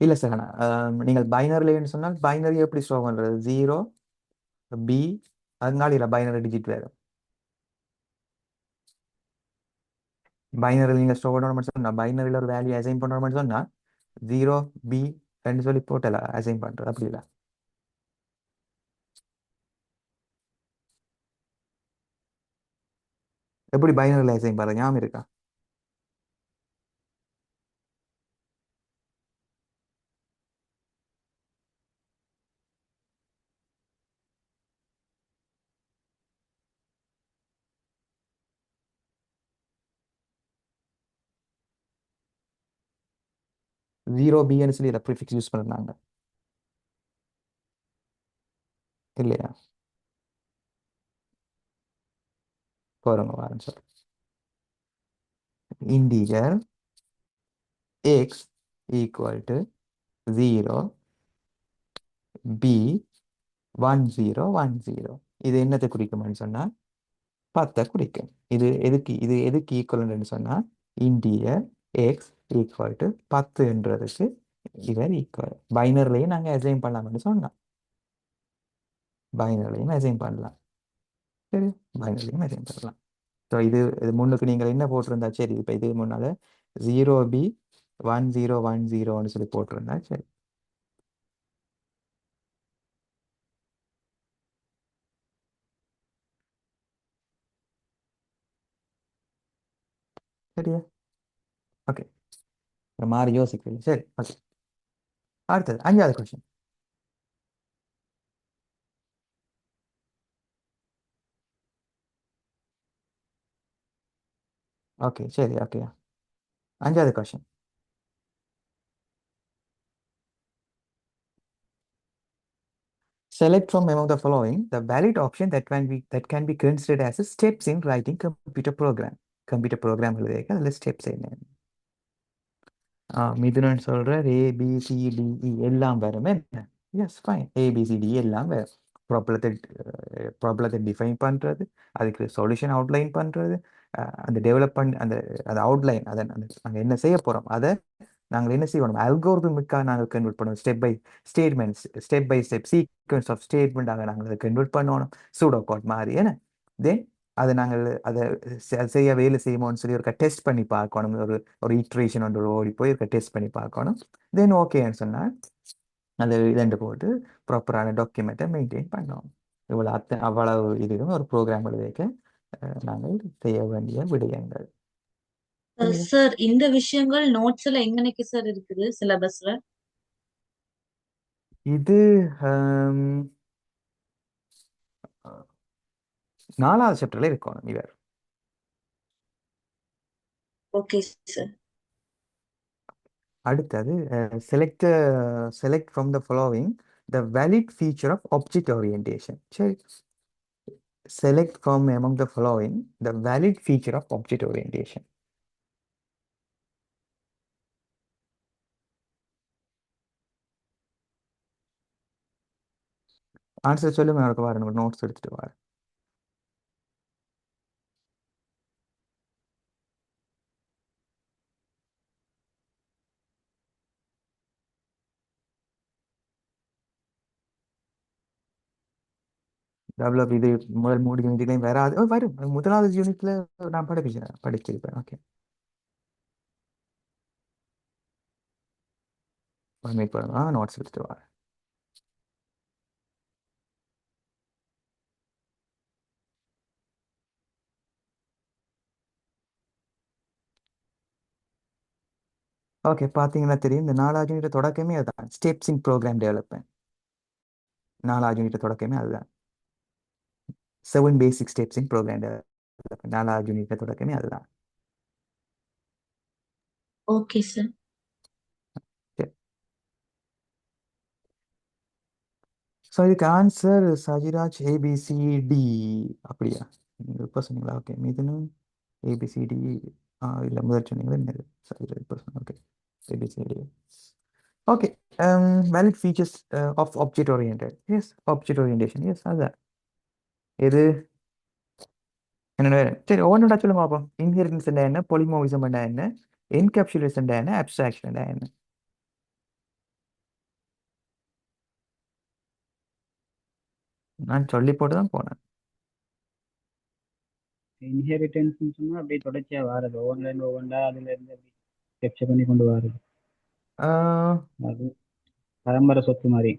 இல்லை சார். ஆனால் நீங்கள் பைனரிலேன்னு சொன்னால் பைனரி எப்படி ஸ்டோர் பண்ணுறது? 0 பி, அதனால இல்லை பைனரி டிஜிட் வேறு. பைனரியில் நீங்கள் ஸ்டோர் பண்ணணும்னு சொன்னால் பைனரியில் ஒரு வேல்யூ அசைன் பண்ணணும்னு சொன்னால் 0 பி ரெண்டு சொல்லி போட்டல அசைன் பண்ணுறது. அப்படி இல்லை. எப்படி பைனரியில் அசைன் பண்ணுறது ஞாபகம் இருக்கா? ஜீரோ பின்னு சொல்லி இதை ப்ரிஃபிக்ஸ் யூஸ் பண்ணுறாங்க இல்லையா? போகிறவங்க வாரன்னு சொல்கிறேன். Integer x equal to 0 B 1010. இது என்னத்தை குறிக்கும்னு சொன்னால் 10 குறிக்கும். இது எதுக்கு ஈக்குவல்னு சொன்னால் இன்டீஜர் எக்ஸ் ஈக்குவல் டு 10ன்றதுக்கு இவர் ஈக்குவல். பைனர்லையும் நாங்கள் அசைன் பண்ணலாம்னு சொன்னோம். பைனர்லையும் அசைன் பண்ணலாம். சரி, பைனர்லையும் அசைன் பண்ணலாம். ஸோ இது முன்னுக்கு நீங்கள் என்ன போட்டிருந்தா சரி. இப்போ இது முன்னால் 0 பி 1010ன்னு சொல்லி போட்டிருந்தா சரி. சரியா? ஓகே, மாறி யோசிக்கிறீங்க. சரி, ஓகே. அடுத்தது 5வது கொஸ்டின். ஓகே, சரி, ஓகே. 5வது question. Select from among the following the valid option that can be considered as a steps in writing computer program. Computer program எழுதியிருக்க அதில் ஸ்டெப்ஸ் என்ன? மிதுனன் சொல்ற A B C D E எல்லாம் வருமே. S fine. ABCD எல்லாம் ப்ராப்ளத்தை define பண்ணுறது, அதுக்கு சொல்யூஷன் அவுட்லைன் பண்ணுறது, அந்த டெவலப் பண்ணி அந்த அந்த அவுட்லைன் அதை நாங்கள் என்ன செய்ய போகிறோம் அதை நாங்கள் என்ன செய்யணும், அல்கோரிதமிக்காக நாங்கள் கன்வெர்ட் பண்ணுவோம். Step by step sequence of ஸ்டேட்மெண்ட்டாக நாங்கள் அதை கன்வெர்ட் பண்ணணும், சூடோ கோட் மாதிரி. ஏன்னா தென் அதை நாங்கள் அதை செய்ய வேலை செய்யுமோன்னு சொல்லி ஒரு டெஸ்ட் பண்ணி பார்க்கணும். ஒரு இட்ரேஷன் ஒன்று ஓடி போய் ஒரு டெஸ்ட் பண்ணி பார்க்கணும். தென் ஓகேன்னு சொன்னால் அது இதண்டு போட்டு ப்ராப்பரான டாக்குமெண்ட்டை மெயின்டைன் பண்ணோம். அவ்வளவு இதுவும் ஒரு ப்ரோக்ராம் எழுதிக்க நாங்கள் செய்ய வேண்டிய விடயங்கள். சார் இந்த விஷயங்கள் நோட்ஸ்ல எங்கனைக்கு சார் இருக்குது சிலபஸ்ல? இது 4வது சாப்டர்ல இருக்கணும் இவர். Okay sir. அடுத்தது select from the following the valid feature of object orientation. சரி, select from among the following the valid feature of object orientation. Answer சொல்லுங்க, எனக்கு வரணும், நோட்ஸ் எடுத்துட்டு வரேன். டெவலப் இது முதல் 3 யூனிட்லையும் வராது. வரும், முதலாவது யூனிட்ல நான் படிச்சிருப்பேன். ஓகே, மீட் பண்ணலாம், நோட்ஸ் எடுத்துட்டு வரேன். ஓகே, பார்த்தீங்கன்னா தெரியும், இந்த 4வது யூனிட் தொடக்கமே அதுதான், ஸ்டெப்ஸ் இன் ப்ரோக்ராம் டெவலப்மெண்ட். 4வது யூனிட் தொடக்கமே அதுதான், 7 basic steps in program development. 4வது யூனிட் தொடக்கமே அதுதான். Okay sir. ஸோ இதுக்கு ஆன்சர் சஜிராஜ் ஏபிசிடி. அப்படியா, நீங்கள் இப்போ சொன்னீங்களா? ஓகே, மிதுனம் ஏபிசிடி. இல்லை, முதல் சொன்னீங்களா? என்னது சஜிராஜ் இப்போ சொன்னீங்க. Okay, ABCD. Okay, valid features of object oriented. Yes, object orientation. Yes, அதுதான். எது என்னென்ன வேறு? சரி, ஒவ்வொன்றா சொல்லுங்க பார்ப்போம். இன்ஹெரிட்டன்ஸ் என்ன, பொலிமோவிசம் என்ன, என்கேப்சுலேஷன் என்ன, அப்ஸ்ட்ராக்ஷன் என்ன? நான் சொல்லி போட்டு தான் போனேன். இன்ஹெரிட்டன்ஸ் சொன்னா அப்படியே தொடர்ச்சியா வாரது, ஒவ்வொன்றா அதுல இருந்து கேப்சர் பண்ணி கொண்டு வாரது. அது பரம்பரை சொத்து மாதிரி.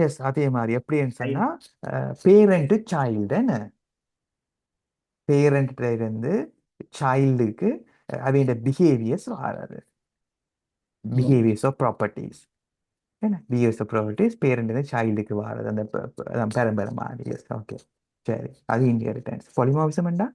எஸ், அதே மாதிரி. எப்படின்னு சொன்னா பேரண்ட் சைல்டு என்ன, பேரண்ட்ல இருந்து சைல்டுக்கு அவங்க பிஹேவியர்ஸ் வராது. பிஹேவியர்ஸ் ஆஃப் ப்ராப்பர்ட்டிஸ் என்ன, பிஹேவியர்ஸ் ஆஃப் ப்ராப்பர்ட்டிஸ் பேரண்ட் சைல்டுக்கு வராது, அந்த பரம்பரை மாதிரி. எஸ், ஓகே, சரி, அது இன்ஹெரிட்டன்ஸ். பாலிமார்பிசம் என்ன?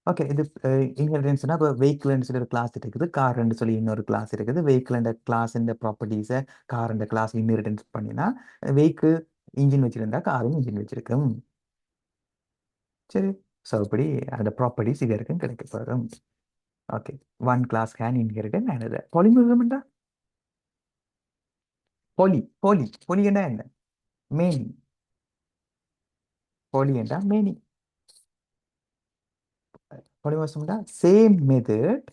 ஓகே, இது இன்ஹெரிட்டன்ஸ்னா இப்போ வெஹிக்கிள்னு சொல்லி ஒரு கிளாஸ் இருக்குது, கார்ன்னு சொல்லி இன்னொரு கிளாஸ் இருக்குது. வெஹிக்கிள் கிளாஸ் ப்ராப்பர்ட்டிஸை கார் கிளாஸ் இன்ஹெரிட்டன்ஸ் பண்ணினா, வெஹிக்கிள் இன்ஜின் வச்சிருந்தா காரும் இன்ஜின் வச்சிருக்கும். சரி, ஸோ அப்படி அந்த ப்ராப்பர்ட்டிஸ் இது வரைக்கும் கிடைக்கப்படும். Okay, one class can inherit another. பாலிமார்பிசம்டா பொலி என்ன மேனி. பொலி என்றா மேனி. பாலிமார்பிசம்டா same method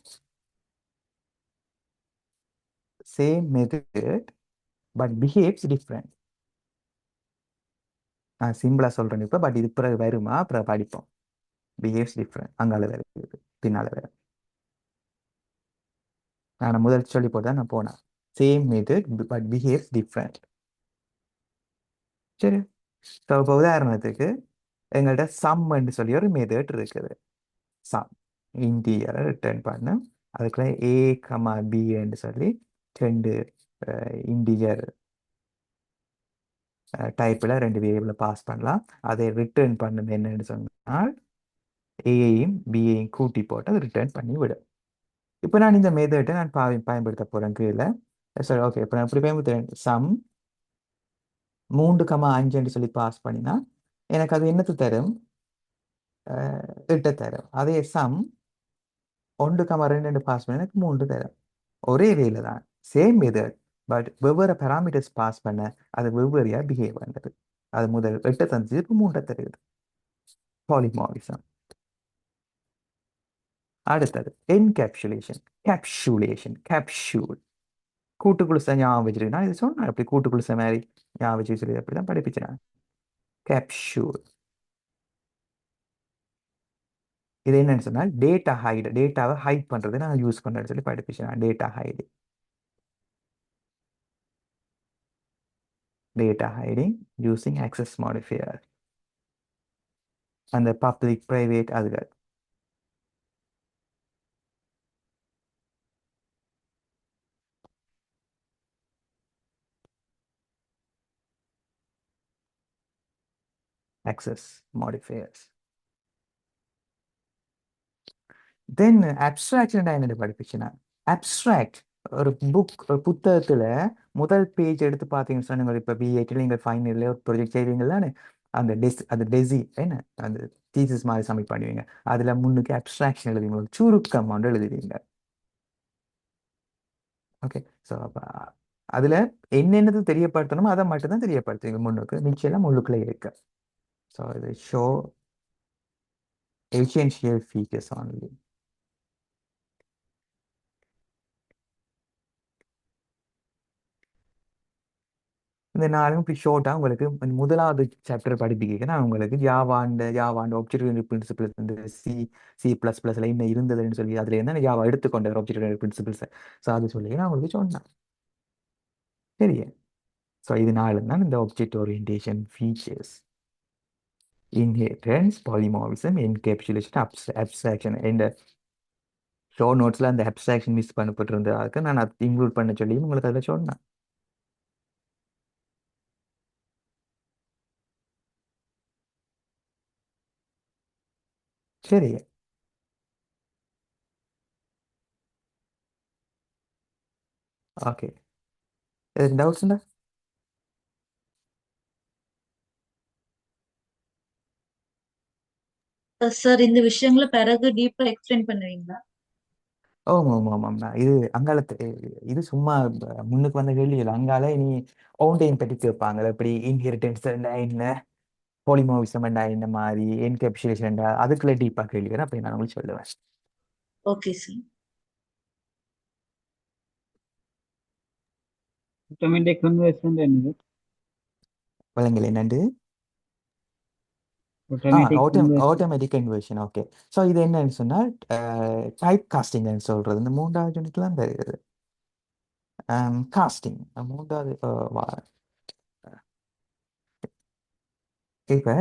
but behaves different. நான் சிம்பிளா சொல்றேன் இப்போ, பட் இது பிறகு வருமா, பிறகு படிப்போம். Behaves different. அங்கால வேற இருக்குது, பின்னால வேற. நான் முதல் சொல்லி போட்டு தான் நான் போனேன். Same method but behaves different. சரி. ஸோ இப்போ உதாரணத்துக்கு எங்கள்கிட்ட சம்ன்னு சொல்லி ஒரு மெத்தட் இருக்குது. சம் இன்டீரியரை ரிட்டர்ன் பண்ண அதுக்குள்ள ஏ கமா பின்னு சொல்லி 2 இன்டீரியர் டைப்பில் 2 வேரியபிளை பாஸ் பண்ணலாம். அதை ரிட்டர்ன் பண்ணது என்னன்னு சொன்னால் ஏயையும் பியையும் கூட்டி போட்டு அதை ரிட்டர்ன் பண்ணி விடும். இப்போ நான் இந்த மெத்தட்டை நான் பயன்படுத்த போகிறேன் கீழே. சரி, ஓகே. இப்போ நான் எப்படி பயன்படுத்துகிறேன்? சம் 3,5 சொல்லி பாஸ் பண்ணினா எனக்கு அது என்னத்து தரும்? 8 தரும். அதே சம் 1,2 பாஸ் பண்ண எனக்கு 3 தரும். ஒரே வேலை தான், சேம் மெத்தட், பட் வெவ்வேறு பேராமீட்டர்ஸ் பாஸ் பண்ண அது வெவ்வேறையாக பிஹேவ் பண்ணுறது. அது முதல் 8 தந்துச்சு, இப்போ 3 தருது. பாலிமார்பிசம். அடுத்தது என்கேப்சுலேஷன். கேப்சூல் கூட்டுக்குழு ஞாபகம் வச்சிருக்கா? இது சொன்னா அப்படி கூட்டுக்குழு மாதிரி ஞாபகம் வச்சு சொல்லி அப்படி தான் படிப்பிச்சேன். கேப்சூல் இது என்னன்னு சொன்னால் டேட்டாவை ஹைட் பண்ணுறது நான் யூஸ் பண்ணுறேன்னு சொல்லி படிப்பிச்சேன். Data hiding using access modifier. அந்த பப்ளிக் பிரைவேட் அதுகள். access modifiers. Then abstraction என்னது படிப்பிச்சேன். அப்ட்ராக்ட் ஒரு புத்தகத்துல முதல் பேஜ் எடுத்து பார்த்தீங்கன்னு சொன்னீங்க. இப்போ பிஏடியில் நீங்கள் ஃபைனல் ஒரு ப்ரொஜெக்ட் செய்வீங்களான்னு அந்த டெசி என்ன அந்த தீசிஸ் மாதிரி சப்மிட் பண்ணுவீங்க. அதுல முன்னுக்கு அப்ட்ராக்ஷன் எழுதுவீங்க, சுருக்கம் வந்து எழுதுவீங்க. ஓகே. ஸோ அப்போ அதுல என்னென்னது தெரியப்படுத்தணுமோ அதை மட்டும் தான் தெரியப்படுத்துவீங்க முன்னுக்கு, மிச்சம் முள்ளுக்குள்ளே இருக்கு. ஸோ இது ஷோ essential features only. இந்த நாளும் இப்படி ஷோர்ட்டாக உங்களுக்கு முதலாவது சாப்டர் படிப்பிக்க நான் உங்களுக்கு ஜாவாண்ட ஆப்ஜெக்ட் பிரின்சிபிள்ஸ் வந்து C++ல இன்னும் இருந்ததுன்னு சொல்லி அதுல என்ன ஜாவா எடுத்துக்கொண்ட ஆப்ஜெக்ட் பிரின்சிபிள்ஸ். ஸோ அது சொல்லி நான் உங்களுக்கு சொன்னேன். சரியா? ஸோ இது நாலு தான் இந்த object orientation features. Inheritance, polymorphism, encapsulation, abstraction. இந்த ஷோ நோட்ஸில் அந்த அப்ஸ்ட்ராக்ஷன் மிஸ் பண்ணப்பட்டிருந்ததுக்கு நான் அதை இன்க்ளூட் பண்ண சொல்லி உங்களுக்கு அதில் சொன்னேன். சரி. ஓகே. டவுட்ஸ் உண்டா? சார் இந்த விஷயங்களை பிறகு டீப்பா எக்ஸ்பிளைன் பண்ணுவீங்களா? ஆமாம் ஆமாம் ஆமாம்ண்ணா. இது அங்காலத்து இது சும்மா முன்னுக்கு வந்த கேள்வி இல்லை. அங்கால நீ ஓன்டைன் பற்றி கேட்பாங்க. எப்படி இன்ஹெரிட்டன்ஸ் என்ன, பாலிமார்பிசம் என்ன மாதிரி, என்கேப்சுலேஷன் அதுக்குள்ள டீப்பாக கேள்வி வரும். அப்படி நான் உங்களுக்கு சொல்லுவேன். Okay sir. ஆட்டோமேட்டிக் கன்வர்ஷன் என்னது? விலங்குகள் என்னண்டு? Automatic conversion. ஓகே. ஸோ இது என்னன்னு சொன்னால் டைப் காஸ்டிங்னு சொல்றது இந்த 3வது யூனிட்ல தான் இருக்குது. காஸ்டிங் 3வது இப்போ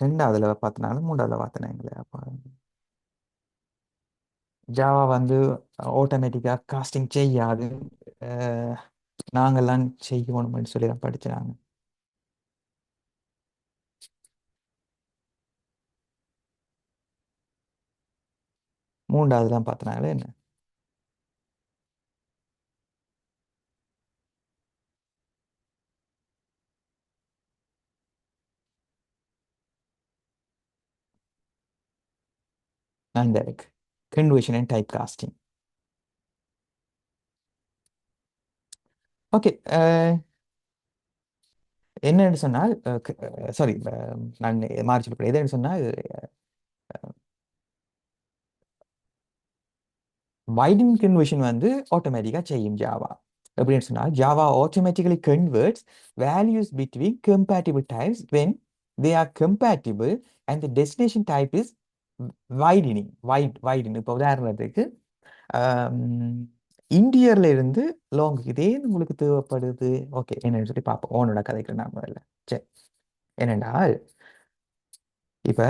2வதுல பார்த்தனாலும் 3வதுல பார்த்தனாங்களே. அப்போ ஜாவா வந்து ஆட்டோமேட்டிக்காக காஸ்டிங் செய்யாது, நாங்கள்லாம் செய்யணும்னு சொல்லி தான் படிச்சாங்க. மூன்றாவது தான் பார்த்தனாங்களே என்ன. அந்த இருக்கு conversion and type costing. Okay. என்னன்னு சொன்னால் சாரி நான் மாறி சொல்லப்பேன். எதுன்னு சொன்னால் வைடன் கன்வர்ஷன் வந்து ஆட்டோமேட்டிக்காக செய்யும் ஜாவா. எப்படின்னு சொன்னால் Java automatically converts values between compatible types when they are compatible and the destination type is widening. இப்போ உதாரணத்துக்கு இந்தியர்ல இருந்து லாங் இதே உங்களுக்கு தேவைப்படுது. ஓகே, என்னன்னு சொல்லி பார்ப்போம். ஓனோட கதைக்கு நான் முதல்ல சரி என்னென்றால் இப்போ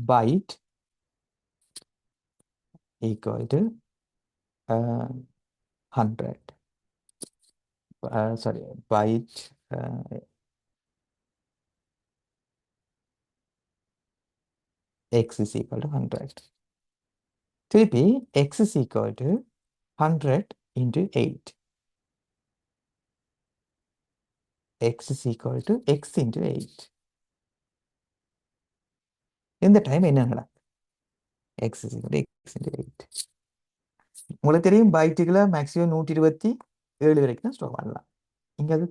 byte equal to 100. Sorry, byte x is equal to 100. திருப்பி x is equal to 100 into 8. x is equal to x into 8. இந்த டைம் என்ன நடக்கும்? x is equal to x into 8. உங்களுக்கு தெரியும் பைட்டுகளை மேக்ஸிமம் 127 வரைக்கும் தான் ஸ்டோர் பண்ணலாம். இங்கே அது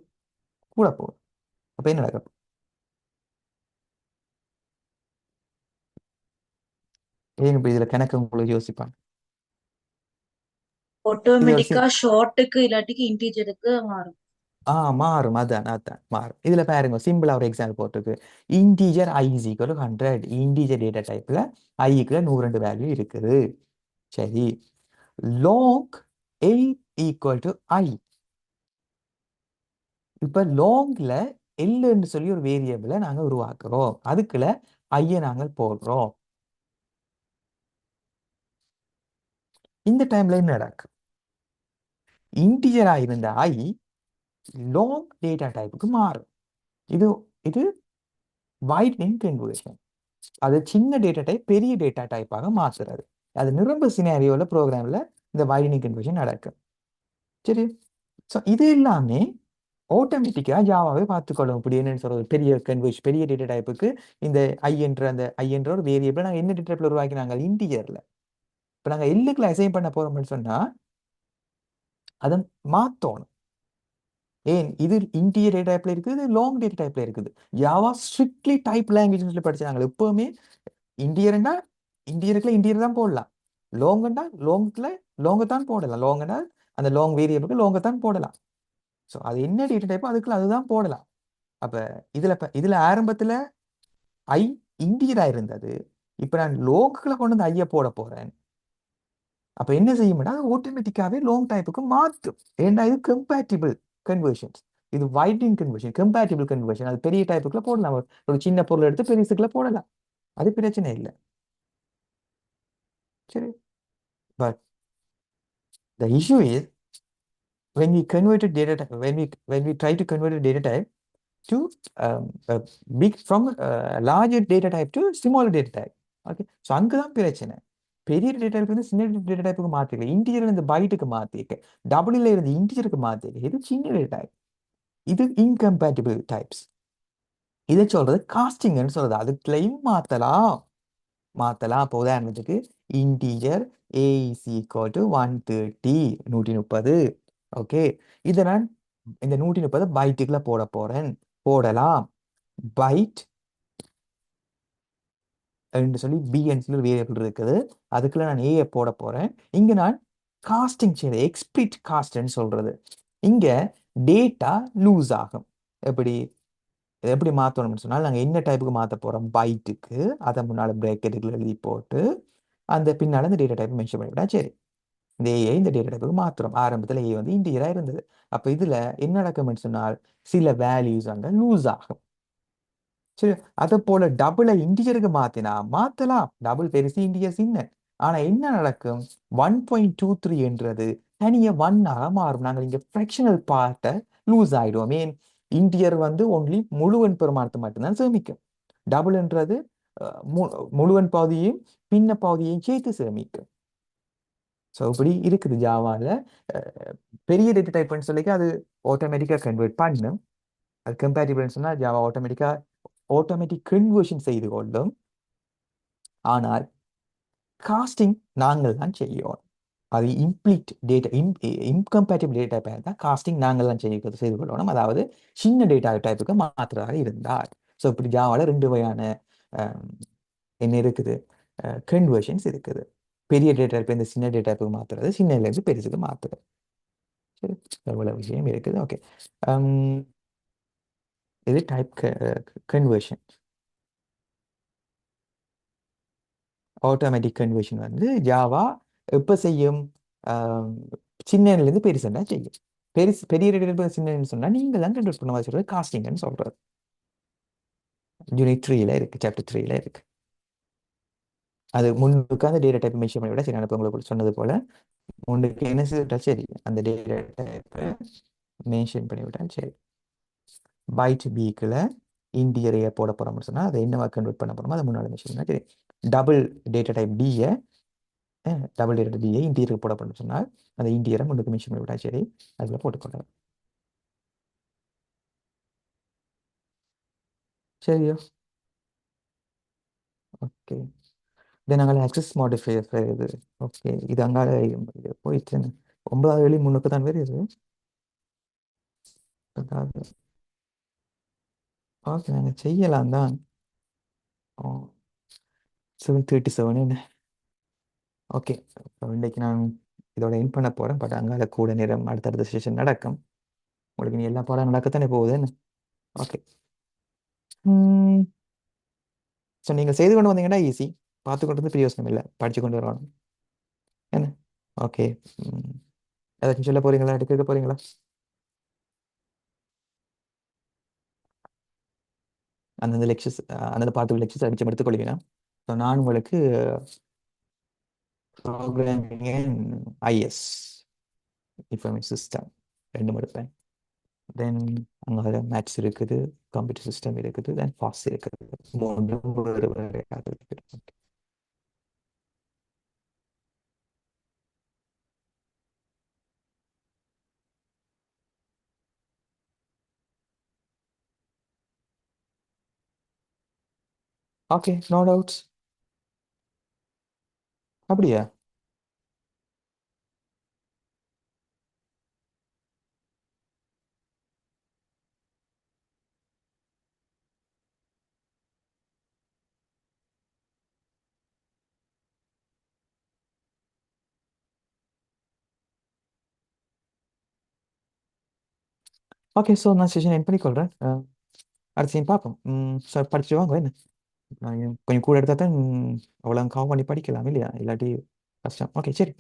கூட போகும். அப்போ என்ன நடக்கும்? ஏங்க இப்போ இதில் கணக்கு உங்களுக்கு யோசிப்பாங்க. ஆட்டோமேட்டிக்கா ஷார்ட்டுக்கு இல்லாட்டிக்கு இன்டீஜருக்கு மாறும். மாறும். அதான் மாறும். இதுல பாருங்க, சிம்பிளா ஒரு எக்ஸாம்பிள் போட்டிருக்கு. Integer i is equal to 100. Integer data டைப்ல ஐக்கு 102 வேல்யூ இருக்குது. சரி, லாங் 8 ஈக்குவல் டு i. இப்ப லாங்ல எல்லுன்னு சொல்லி ஒரு வேரியபிளை நாங்க உருவாக்குறோம். அதுக்குள்ள ஐய நாங்கள் போடுறோம். இந்த டைம்ல என்ன நடக்கும்? இன்டீஜரா இருந்த i லாங் டேட்டா டைப்புக்கு மாறும். இது இது வைடனிங் கன்வர்ஷன். அது சின்ன டேட்டா டைப் பெரிய டேட்டா டைப்பாக மாற்றுறது. அது நிரம்ப சினாரியோவில் ப்ரோக்ராமில் இந்த வைடனிங் கன்வர்ஷன் நடக்கும். சரி, ஸோ இது எல்லாமே ஆட்டோமேட்டிக்காக ஜாவாவே பார்த்துக்கொள்ளும். இப்படி என்னன்னு சொல்றது, பெரிய கன்வர்ஷன் பெரிய டேட்டா டைப்புக்கு இந்த ஐ என்ற ஒரு வேரியபிள் நாங்கள் என்ன டேட்டா டைப்பில் உருவாக்கினாங்க? இன்டீஜரில். இப்போ நாங்கள் எல்லுக்குள்ள அசைன் பண்ண போகிறோம்னு சொன்னால் அதை மாற்றணும். ஏன் இது இன்டீஜர் டேட்டா டைப்ல இருக்குது, இது லாங் டேட்டா டைப்ல இருக்குது. ஜாவா ஸ்ட்ரிக்ட்லி டைப் லாங்குவேஜ் சொல்லி படிச்சாங்க. எப்பவுமே இன்டீஜர்னா இன்டீஜருக்குள்ள இன்டீஜர் தான் போடலாம். லாங்குன்னா லாங்குல லாங்கை தான் போடலாம். லாங்குன்னா அந்த லாங் வேரியபிளுக்கு லாங்கை தான் போடலாம். ஸோ அது என்ன டேட்டா டைப்போ அதுக்குள்ள அதுதான் போடலாம். அப்போ இதுல ஆரம்பத்துல ஐ இன்டீஜரா இருந்தது. இப்போ நான் லோங்குகளை கொண்டு வந்து ஐய போட போறேன். அப்போ என்ன செய்யும்னா அது ஆட்டோமேட்டிக்காவே லாங் டைப்புக்கு மாற்றும். ஏன்னா இது கம்பேட்டிபிள் கன்வர்ஷன்ஸ். இது வைடனிங் கன்வர்ஷன், கம்பேட்டிபிள் கன்வர்ஷன். அது பெரிய டைப்புக்குள்ள போடலாம். ஒரு சின்ன பொருள் எடுத்து பெருசுக்குள்ள போடலாம். அது பிரச்சனை இல்லை. சரி, but the issue is when we converted data type, when we try to convert a data type to from larger data type to smaller data type. Okay, so அங்கதான் பிரச்சனை. பெரிய டேட்டா டைப் வந்து சின்ன டேட்டா டைப்புக்கு மாற்றிருக்க, இன்டீஜர் இந்த பைட்டுக்கு மாற்றிருக்க, டபுள்ல இருந்து இன்டீஜருக்கு மாற்றிருக்க. இது சின்ன data type, இது இன்கம்பேட்டிபிள் டைப்ஸ். இதை சொல்றது காஸ்டிங்னு சொல்றது. அதுக்குள்ளேயும் மாத்தலாம். இப்போ உதாரணத்துக்கு integer a is equal to 130, 130. Okay, இதை நான் இந்த 130 பைட்டுக்குள்ள போட போறேன். போடலாம். பைட் என்று சொல்லி பின்னு சொல்லி வேரியபிள் இருக்குது. அதுக்குள்ள நான் ஏ போட போறேன். இங்க நான் காஸ்டிங் செய்யறது, எக்ஸ்பிளிட் காஸ்ட்னு சொல்றது. இங்க டேட்டா லூஸ் ஆகும். எப்படி மாற்றணும்னு சொன்னால் நாங்கள் என்ன டைப்புக்கு மாற்ற போகிறோம்? பைட்டுக்கு. அதை முன்னால் பிரேக்கெட்டுக்குள்ள எழுதி போட்டு அந்த பின்னால் இந்த டேட்டா டைப் மென்ஷன் பண்ணிவிட்டா சரி. இந்த ஏஐ இந்த டேட்டா டைப்புக்கு மாற்றுறோம். ஆரம்பத்தில் ஏ வந்து இன்டீஜராக இருந்தது. அப்போ இதில் என்ன நடக்கும்னு சொன்னால் சில வேல்யூஸ் அங்கே லூஸ் ஆகும். சரி, அதை போல டபுளை இன்டீஜருக்கு மாற்றலாம். டபுள் பெருசு, இன்டீஜர் சின்ன. ஆனால் என்ன நடக்கும்? 1.23 என்றது தனியாக 1ஆக மாறும். நாங்கள் இங்கே ஃப்ராக்ஷனல் பார்ட்டை லூஸ் ஆகிடுவோம். ஏன்? இன்டீஜர் வந்து ஒன்லி முழுவன் பெருமானத்தை மட்டும்தான் சேமிக்கும். டபுள்ன்றது முழுவன் பகுதியையும் பின்ன பகுதியையும் சேர்த்து சேமிக்கும். ஸோ இப்படி இருக்குது ஜாவாவில். பெரிய டேட்டா டைப்னு சொல்லிக்க அது ஆட்டோமேட்டிக்காக கன்வெர்ட் பண்ணும். அது கம்பேட்டிபிள்னு சொன்னால் ஜாவா ஆட்டோமேட்டிக் கன்வர்ஷன் செய்து கொள்ளும். ஆனால் காஸ்டிங் நாங்கள் தான் செய்யணும். அது இன்கம்பேட்டிபிள் டேட்டா டைப் தான் காஸ்டிங் நாங்கள் தான் செய்து கொள்ளணும். அதாவது சின்ன டேட்டா டைப்புக்கு மாற்றுறதாக இருந்தால். ஸோ இப்படி ஜாவாவில் 2 வகையான என்ன இருக்குது? கன்வர்ஷன்ஸ் இருக்குது. பெரிய டேட்டா டைப் இந்த சின்ன டேட்டா டைப்புக்கு மாற்றுறது, சின்னலேருந்து பெருசுக்கு மாற்றுறது. சரி, எவ்வளோ விஷயம் இருக்குது. ஓகே, இது டைப் கன்வர்ஷன். ஆட்டோமேட்டிக் கன்வர்ஷன் வந்து ஜாவா எப்போ செய்யும்? சின்னலேருந்து பெருசுன்னா செய்யும். பெரிய டேட்டா சின்னன்னு சொன்னால் நீங்கள் தான் கன்வெர்ட் பண்ண மாதிரி சொல்கிறது காஸ்டிங்னு சொல்கிறது. யூனிட் 3ல இருக்குது, சாப்டர் 3ல இருக்குது. அது முன்னுக்கு அந்த டேட்டா டைப் மென்ஷன் பண்ணி விட சரி. நான் இப்போ உங்களுக்கு சொன்னது போல் முன்னுக்கு என்ன செய்தால் சரி, அந்த டேட்டா டைப்பை மென்ஷன் பண்ணி விட்டால் சரி. பைட் பிக்குள்ள இன்டீரியரை போட போகிறோம்னு சொன்னால் அதை என்னவா கன்வெர்ட் பண்ண போகிறோமோ அதை முன்னாடி மென்ஷன் பண்ணால் சரி. டபுள் டேட்டா டைப் டியை இன்டீரியர் போட போகிறோம்னு சொன்னால் அந்த இன்டீரியரை முன்னுக்கு மென்ஷன் பண்ணி விட்டால் சரி, அதில் போட்டுக்கொள்ளலாம். சரியோ? ஓகே, தென் அங்கே ஆக்சஸ் மாடிஃபையர் வருது. ஓகே, இது அங்கால இது போயிட்டு 9வது வேலை முன்னுக்கு தான் வருது. அதாவது ஓகே, நாங்கள் செய்யலாம் தான். 7:37 என்ன? ஓகே, இன்றைக்கு நான் இதோட என் பண்ண போகிறேன். பட் அங்கால கூட நேரம் அடுத்தடுத்த செஷன் நடக்கும். உங்களுக்கு நீ எல்லா பாடம் நடக்கத்தானே போகுது என்ன? ஓகே, ஸோ நீங்கள் செய்து கொண்டு வந்தீங்கன்னா ஈஸி. பார்த்து கொண்டு வந்து பிரயோசனம் இல்லை, படித்து கொண்டு வரணும் என்ன? ஓகே, ஏதாச்சும் சொல்ல போகிறீங்களா, எடுக்க போகிறீங்களா? அந்தந்த லெக்சர்ஸ், அந்தந்த பாட்டு லெக்சர்ஸ் அடிச்சு எடுத்துக்கொள்வீங்க. ஸோ நான் உங்களுக்கு programming and IS information system 2 எடுப்பேன். தென் அங்கே மேத்ஸ் இருக்குது, கம்ப்யூட்டர் சிஸ்டம் இருக்குது, தென் ஃபாஸ்ட் இருக்குது. 3 வேறு வேறு இருக்குது. Okay, no doubts. அப்படியா? ஓகே, ஸோ நான் செஷன் என் பண்ணிக்கொள்கிறேன். அடுத்த சீன் பார்ப்போம். ஸோ படிச்சுட்டு வாங்க என்ன. நான் கொஞ்சம் கூட எடுத்தால் தான் அவ்வளோ கவர் பண்ணி படிக்கலாம் இல்லையா? இல்லாட்டி கஷ்டம். ஓகே, சரி.